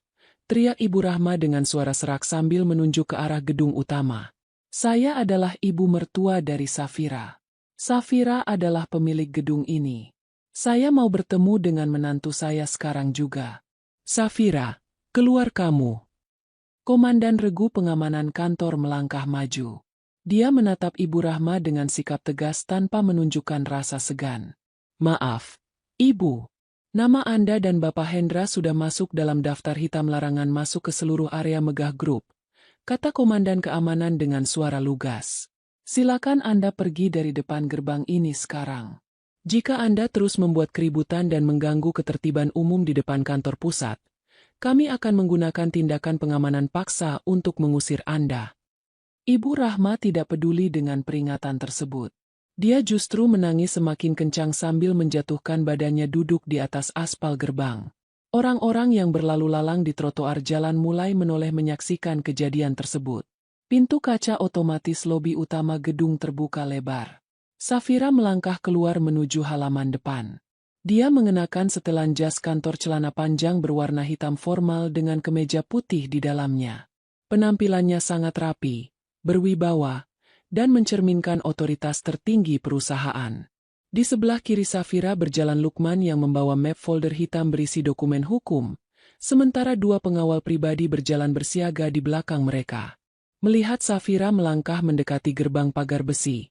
teriak Ibu Rahma dengan suara serak sambil menunjuk ke arah gedung utama. "Saya adalah ibu mertua dari Safira. Safira adalah pemilik gedung ini. Saya mau bertemu dengan menantu saya sekarang juga. Safira, keluar kamu." Komandan regu pengamanan kantor melangkah maju. Dia menatap Ibu Rahma dengan sikap tegas tanpa menunjukkan rasa segan. "Maaf, Ibu. Nama Anda dan Bapak Hendra sudah masuk dalam daftar hitam larangan masuk ke seluruh area Megah Group," kata komandan keamanan dengan suara lugas. "Silakan Anda pergi dari depan gerbang ini sekarang. Jika Anda terus membuat keributan dan mengganggu ketertiban umum di depan kantor pusat, kami akan menggunakan tindakan pengamanan paksa untuk mengusir Anda." Ibu Rahma tidak peduli dengan peringatan tersebut. Dia justru menangis semakin kencang sambil menjatuhkan badannya duduk di atas aspal gerbang. Orang-orang yang berlalu lalang di trotoar jalan mulai menoleh menyaksikan kejadian tersebut. Pintu kaca otomatis lobi utama gedung terbuka lebar. Safira melangkah keluar menuju halaman depan. Dia mengenakan setelan jas kantor celana panjang berwarna hitam formal dengan kemeja putih di dalamnya. Penampilannya sangat rapi, berwibawa, dan mencerminkan otoritas tertinggi perusahaan. Di sebelah kiri Safira berjalan Lukman yang membawa map folder hitam berisi dokumen hukum, sementara 2 pengawal pribadi berjalan bersiaga di belakang mereka. Melihat Safira melangkah mendekati gerbang pagar besi,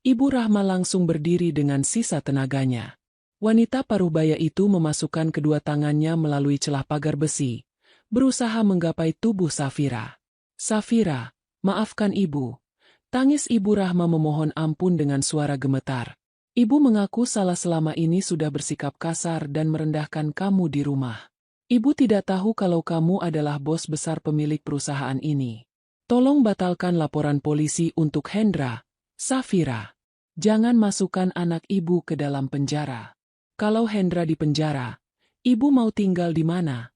Ibu Rahma langsung berdiri dengan sisa tenaganya. Wanita parubaya itu memasukkan kedua tangannya melalui celah pagar besi, berusaha menggapai tubuh Safira. "Safira, maafkan Ibu." Tangis Ibu Rahma memohon ampun dengan suara gemetar. "Ibu mengaku salah selama ini sudah bersikap kasar dan merendahkan kamu di rumah. Ibu tidak tahu kalau kamu adalah bos besar pemilik perusahaan ini. Tolong batalkan laporan polisi untuk Hendra, Safira. Jangan masukkan anak Ibu ke dalam penjara. Kalau Hendra di penjara, Ibu mau tinggal di mana?"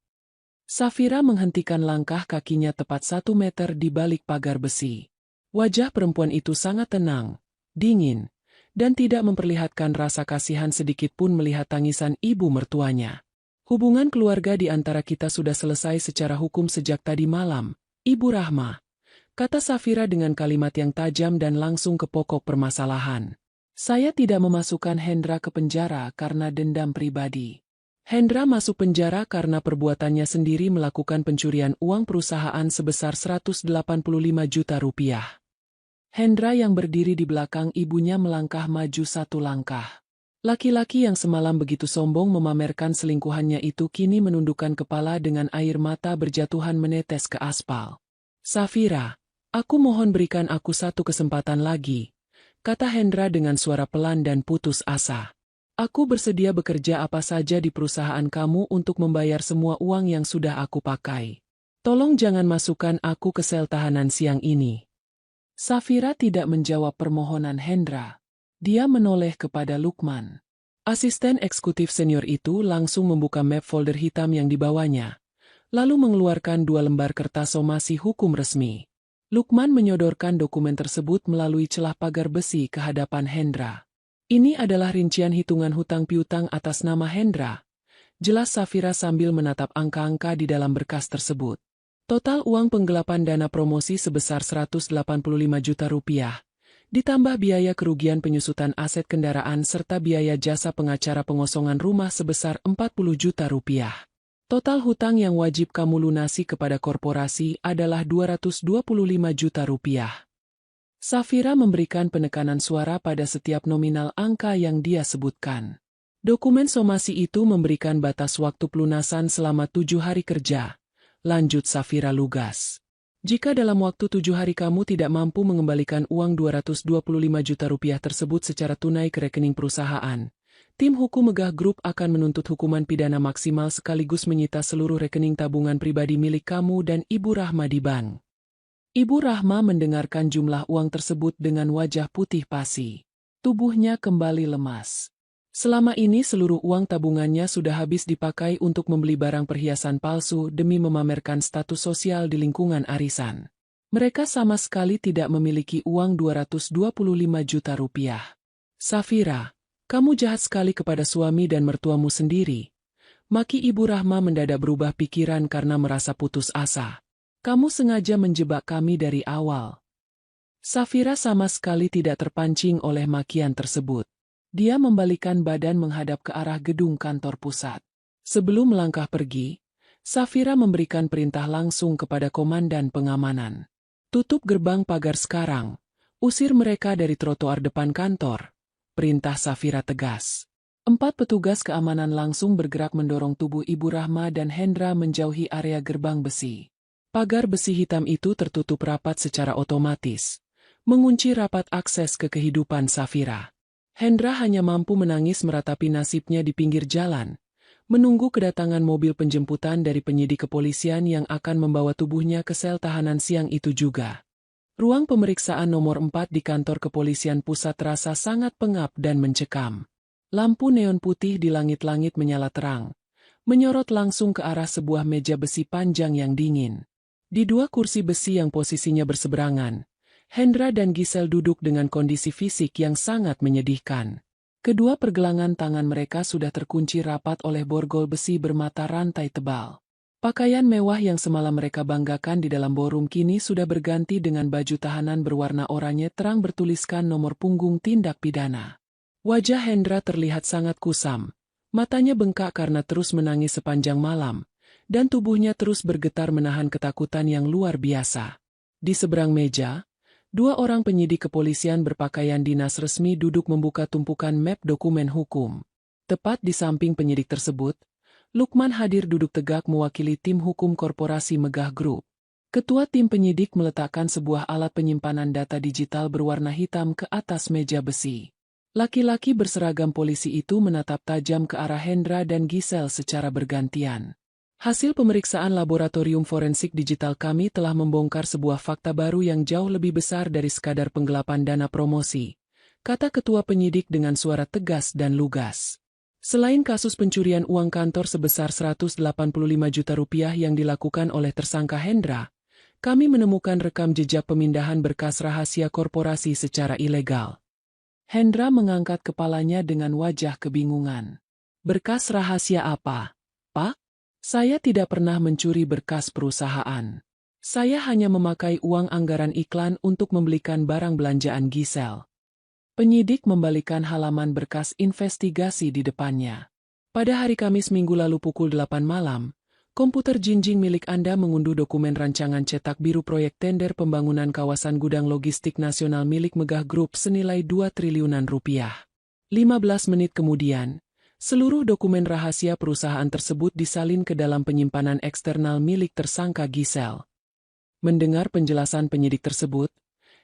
Safira menghentikan langkah kakinya tepat 1 meter di balik pagar besi. Wajah perempuan itu sangat tenang, dingin, dan tidak memperlihatkan rasa kasihan sedikit pun melihat tangisan ibu mertuanya. Hubungan keluarga di antara kita sudah selesai secara hukum sejak tadi malam, Ibu Rahma, kata Safira dengan kalimat yang tajam dan langsung ke pokok permasalahan. Saya tidak memasukkan Hendra ke penjara karena dendam pribadi. Hendra masuk penjara karena perbuatannya sendiri melakukan pencurian uang perusahaan sebesar 185 juta rupiah. Hendra yang berdiri di belakang ibunya melangkah maju satu langkah. Laki-laki yang semalam begitu sombong memamerkan selingkuhannya itu kini menundukkan kepala dengan air mata berjatuhan menetes ke aspal. Safira, aku mohon berikan aku satu kesempatan lagi, kata Hendra dengan suara pelan dan putus asa. Aku bersedia bekerja apa saja di perusahaan kamu untuk membayar semua uang yang sudah aku pakai. Tolong jangan masukkan aku ke sel tahanan siang ini. Safira tidak menjawab permohonan Hendra. Dia menoleh kepada Lukman. Asisten eksekutif senior itu langsung membuka map folder hitam yang dibawanya, lalu mengeluarkan 2 lembar kertas somasi hukum resmi. Lukman menyodorkan dokumen tersebut melalui celah pagar besi ke hadapan Hendra. Ini adalah rincian hitungan hutang piutang atas nama Hendra, jelas Safira sambil menatap angka-angka di dalam berkas tersebut. Total uang penggelapan dana promosi sebesar 185 juta rupiah. Ditambah biaya kerugian penyusutan aset kendaraan serta biaya jasa pengacara pengosongan rumah sebesar 40 juta rupiah. Total hutang yang wajib kamu lunasi kepada korporasi adalah 225 juta rupiah. Safira memberikan penekanan suara pada setiap nominal angka yang dia sebutkan. Dokumen somasi itu memberikan batas waktu pelunasan selama 7 hari kerja, lanjut Safira lugas. Jika dalam waktu 7 hari kamu tidak mampu mengembalikan uang 225 juta rupiah tersebut secara tunai ke rekening perusahaan, tim hukum Megah Group akan menuntut hukuman pidana maksimal sekaligus menyita seluruh rekening tabungan pribadi milik kamu dan Ibu Rahma di bank. Ibu Rahma mendengarkan jumlah uang tersebut dengan wajah putih pasi. Tubuhnya kembali lemas. Selama ini seluruh uang tabungannya sudah habis dipakai untuk membeli barang perhiasan palsu demi memamerkan status sosial di lingkungan arisan. Mereka sama sekali tidak memiliki uang 225 juta rupiah. Safira, kamu jahat sekali kepada suami dan mertuamu sendiri. Maki Ibu Rahma mendadak berubah pikiran karena merasa putus asa. Kamu sengaja menjebak kami dari awal. Safira sama sekali tidak terpancing oleh makian tersebut. Dia membalikkan badan menghadap ke arah gedung kantor pusat. Sebelum melangkah pergi, Safira memberikan perintah langsung kepada komandan pengamanan. Tutup gerbang pagar sekarang. Usir mereka dari trotoar depan kantor. Perintah Safira tegas. 4 petugas keamanan langsung bergerak mendorong tubuh Ibu Rahma dan Hendra menjauhi area gerbang besi. Pagar besi hitam itu tertutup rapat secara otomatis, mengunci rapat akses ke kehidupan Safira. Hendra hanya mampu menangis meratapi nasibnya di pinggir jalan, menunggu kedatangan mobil penjemputan dari penyidik kepolisian yang akan membawa tubuhnya ke sel tahanan siang itu juga. Ruang pemeriksaan nomor 4 di kantor kepolisian pusat terasa sangat pengap dan mencekam. Lampu neon putih di langit-langit menyala terang, menyorot langsung ke arah sebuah meja besi panjang yang dingin. Di 2 kursi besi yang posisinya berseberangan, Hendra dan Giselle duduk dengan kondisi fisik yang sangat menyedihkan. Kedua pergelangan tangan mereka sudah terkunci rapat oleh borgol besi bermata rantai tebal. Pakaian mewah yang semalam mereka banggakan di dalam ballroom kini sudah berganti dengan baju tahanan berwarna oranye terang bertuliskan nomor punggung tindak pidana. Wajah Hendra terlihat sangat kusam, matanya bengkak karena terus menangis sepanjang malam, dan tubuhnya terus bergetar menahan ketakutan yang luar biasa. Di seberang meja, 2 orang penyidik kepolisian berpakaian dinas resmi duduk membuka tumpukan map dokumen hukum. Tepat di samping penyidik tersebut, Lukman hadir duduk tegak mewakili tim hukum korporasi Megah Group. Ketua tim penyidik meletakkan sebuah alat penyimpanan data digital berwarna hitam ke atas meja besi. Laki-laki berseragam polisi itu menatap tajam ke arah Hendra dan Giselle secara bergantian. Hasil pemeriksaan laboratorium forensik digital kami telah membongkar sebuah fakta baru yang jauh lebih besar dari sekadar penggelapan dana promosi, kata ketua penyidik dengan suara tegas dan lugas. Selain kasus pencurian uang kantor sebesar 185 juta rupiah yang dilakukan oleh tersangka Hendra, kami menemukan rekam jejak pemindahan berkas rahasia korporasi secara ilegal. Hendra mengangkat kepalanya dengan wajah kebingungan. Berkas rahasia apa? Pak, saya tidak pernah mencuri berkas perusahaan. Saya hanya memakai uang anggaran iklan untuk membelikan barang belanjaan Giselle. Penyidik membalikan halaman berkas investigasi di depannya. Pada hari Kamis minggu lalu pukul 8 malam, komputer jinjing milik Anda mengunduh dokumen rancangan cetak biru proyek tender pembangunan kawasan gudang logistik nasional milik Megah Group senilai 2 triliunan rupiah. 15 menit kemudian, seluruh dokumen rahasia perusahaan tersebut disalin ke dalam penyimpanan eksternal milik tersangka Giselle. Mendengar penjelasan penyidik tersebut,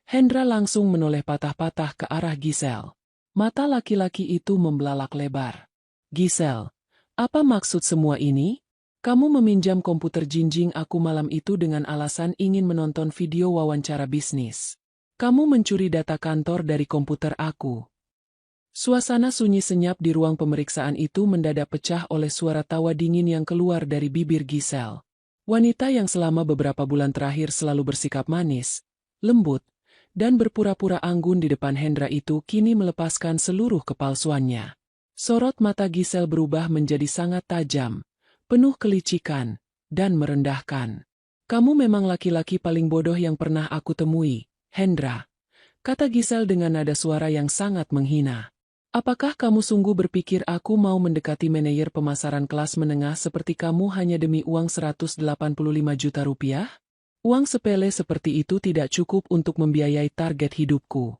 Hendra langsung menoleh patah-patah ke arah Giselle. Mata laki-laki itu membelalak lebar. Giselle, apa maksud semua ini? Kamu meminjam komputer jinjing aku malam itu dengan alasan ingin menonton video wawancara bisnis. Kamu mencuri data kantor dari komputer aku. Suasana sunyi senyap di ruang pemeriksaan itu mendadak pecah oleh suara tawa dingin yang keluar dari bibir Giselle. Wanita yang selama beberapa bulan terakhir selalu bersikap manis, lembut, dan berpura-pura anggun di depan Hendra itu kini melepaskan seluruh kepalsuannya. Sorot mata Giselle berubah menjadi sangat tajam, penuh kelicikan, dan merendahkan. Kamu memang laki-laki paling bodoh yang pernah aku temui, Hendra, kata Giselle dengan nada suara yang sangat menghina. Apakah kamu sungguh berpikir aku mau mendekati manajer pemasaran kelas menengah seperti kamu hanya demi uang 185 juta rupiah? Uang sepele seperti itu tidak cukup untuk membiayai target hidupku.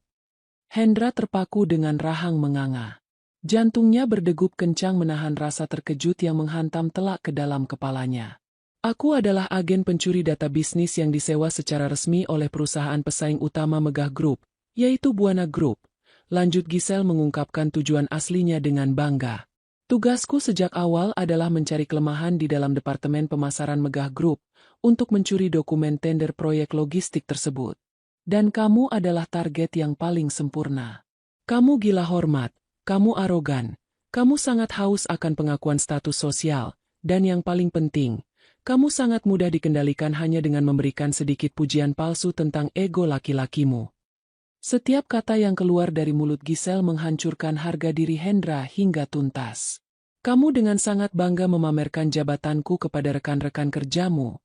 Hendra terpaku dengan rahang menganga. Jantungnya berdegup kencang menahan rasa terkejut yang menghantam telak ke dalam kepalanya. Aku adalah agen pencuri data bisnis yang disewa secara resmi oleh perusahaan pesaing utama Megah Group, yaitu Buana Group. Lanjut Giselle mengungkapkan tujuan aslinya dengan bangga. Tugasku sejak awal adalah mencari kelemahan di dalam departemen pemasaran Megah Group untuk mencuri dokumen tender proyek logistik tersebut. Dan kamu adalah target yang paling sempurna. Kamu gila hormat, kamu arogan, kamu sangat haus akan pengakuan status sosial, dan yang paling penting, kamu sangat mudah dikendalikan hanya dengan memberikan sedikit pujian palsu tentang ego laki-lakimu. Setiap kata yang keluar dari mulut Giselle menghancurkan harga diri Hendra hingga tuntas. Kamu dengan sangat bangga memamerkan jabatanku kepada rekan-rekan kerjamu,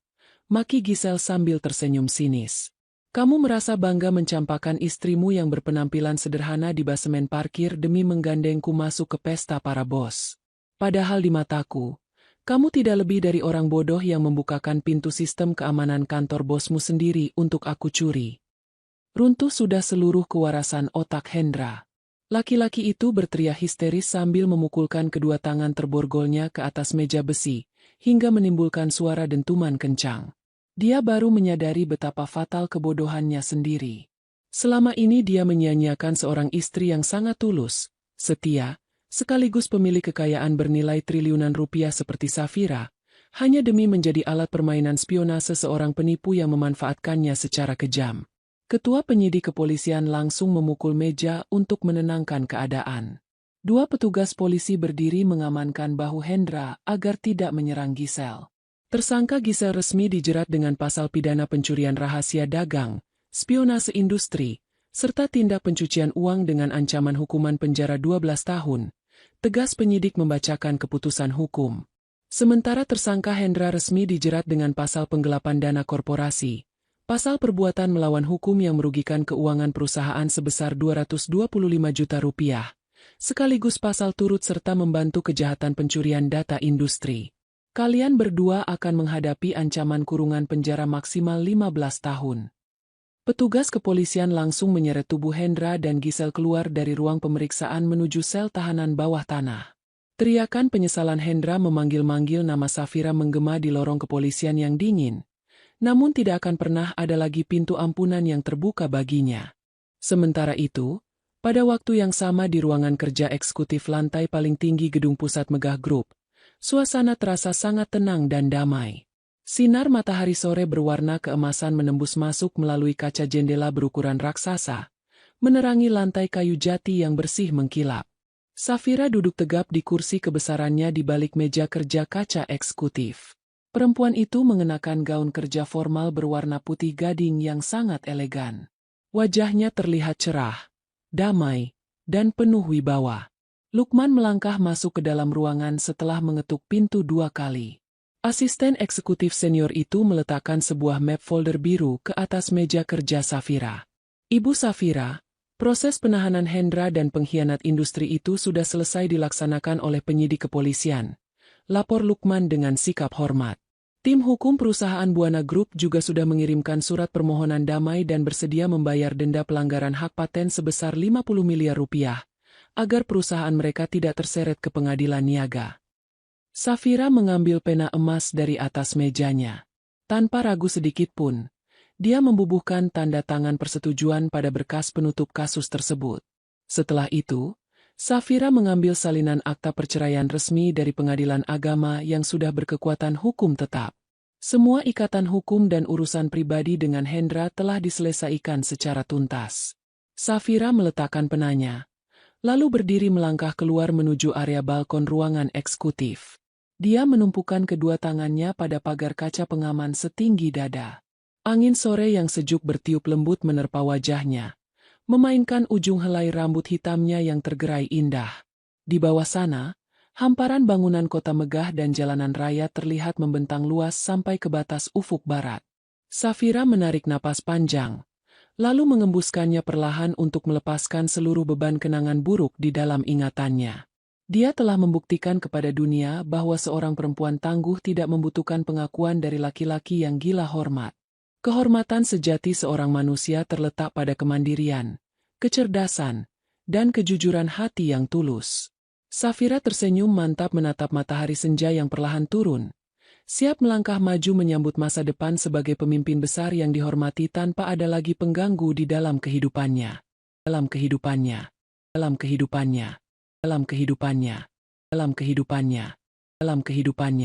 maki Giselle sambil tersenyum sinis. Kamu merasa bangga mencampakkan istrimu yang berpenampilan sederhana di basemen parkir demi menggandengku masuk ke pesta para bos. Padahal di mataku, kamu tidak lebih dari orang bodoh yang membukakan pintu sistem keamanan kantor bosmu sendiri untuk aku curi. Runtuh sudah seluruh kewarasan otak Hendra. Laki-laki itu berteriak histeris sambil memukulkan kedua tangan terborgolnya ke atas meja besi, hingga menimbulkan suara dentuman kencang. Dia baru menyadari betapa fatal kebodohannya sendiri. Selama ini dia menyia-nyiakan seorang istri yang sangat tulus, setia, sekaligus pemilik kekayaan bernilai triliunan rupiah seperti Safira, hanya demi menjadi alat permainan spionase seorang penipu yang memanfaatkannya secara kejam. Ketua penyidik kepolisian langsung memukul meja untuk menenangkan keadaan. Dua petugas polisi berdiri mengamankan bahu Hendra agar tidak menyerang Giselle. Tersangka Giselle resmi dijerat dengan pasal pidana pencurian rahasia dagang, spionase industri, serta tindak pencucian uang dengan ancaman hukuman penjara 12 tahun. Tegas penyidik membacakan keputusan hukum. Sementara tersangka Hendra resmi dijerat dengan pasal penggelapan dana korporasi. Pasal perbuatan melawan hukum yang merugikan keuangan perusahaan sebesar 225 juta rupiah, sekaligus pasal turut serta membantu kejahatan pencurian data industri. Kalian berdua akan menghadapi ancaman kurungan penjara maksimal 15 tahun. Petugas kepolisian langsung menyeret tubuh Hendra dan Giselle keluar dari ruang pemeriksaan menuju sel tahanan bawah tanah. Teriakan penyesalan Hendra memanggil-manggil nama Safira menggema di lorong kepolisian yang dingin. Namun tidak akan pernah ada lagi pintu ampunan yang terbuka baginya. Sementara itu, pada waktu yang sama di ruangan kerja eksekutif lantai paling tinggi gedung pusat Megah Group, suasana terasa sangat tenang dan damai. Sinar matahari sore berwarna keemasan menembus masuk melalui kaca jendela berukuran raksasa, menerangi lantai kayu jati yang bersih mengkilap. Safira duduk tegap di kursi kebesarannya di balik meja kerja kaca eksekutif. Perempuan itu mengenakan gaun kerja formal berwarna putih gading yang sangat elegan. Wajahnya terlihat cerah, damai, dan penuh wibawa. Lukman melangkah masuk ke dalam ruangan setelah mengetuk pintu 2 kali. Asisten eksekutif senior itu meletakkan sebuah map folder biru ke atas meja kerja Safira. Ibu Safira, proses penahanan Hendra dan pengkhianat industri itu sudah selesai dilaksanakan oleh penyidik kepolisian. Lapor Lukman dengan sikap hormat. Tim hukum perusahaan Buana Group juga sudah mengirimkan surat permohonan damai dan bersedia membayar denda pelanggaran hak paten sebesar 50 miliar rupiah, agar perusahaan mereka tidak terseret ke pengadilan niaga. Safira mengambil pena emas dari atas mejanya. Tanpa ragu sedikit pun, dia membubuhkan tanda tangan persetujuan pada berkas penutup kasus tersebut. Setelah itu, Safira mengambil salinan akta perceraian resmi dari pengadilan agama yang sudah berkekuatan hukum tetap. Semua ikatan hukum dan urusan pribadi dengan Hendra telah diselesaikan secara tuntas. Safira meletakkan penanya, lalu berdiri melangkah keluar menuju area balkon ruangan eksekutif. Dia menumpukan kedua tangannya pada pagar kaca pengaman setinggi dada. Angin sore yang sejuk bertiup lembut menerpa wajahnya, memainkan ujung helai rambut hitamnya yang tergerai indah. Di bawah sana, hamparan bangunan kota megah dan jalanan raya terlihat membentang luas sampai ke batas ufuk barat. Safira menarik napas panjang, lalu mengembuskannya perlahan untuk melepaskan seluruh beban kenangan buruk di dalam ingatannya. Dia telah membuktikan kepada dunia bahwa seorang perempuan tangguh tidak membutuhkan pengakuan dari laki-laki yang gila hormat. Kehormatan sejati seorang manusia terletak pada kemandirian, kecerdasan, dan kejujuran hati yang tulus. Safira tersenyum mantap menatap matahari senja yang perlahan turun, siap melangkah maju menyambut masa depan sebagai pemimpin besar yang dihormati tanpa ada lagi pengganggu di dalam kehidupannya. Dalam kehidupannya. Dalam kehidupannya. Dalam kehidupannya. Dalam kehidupannya. Dalam kehidupannya.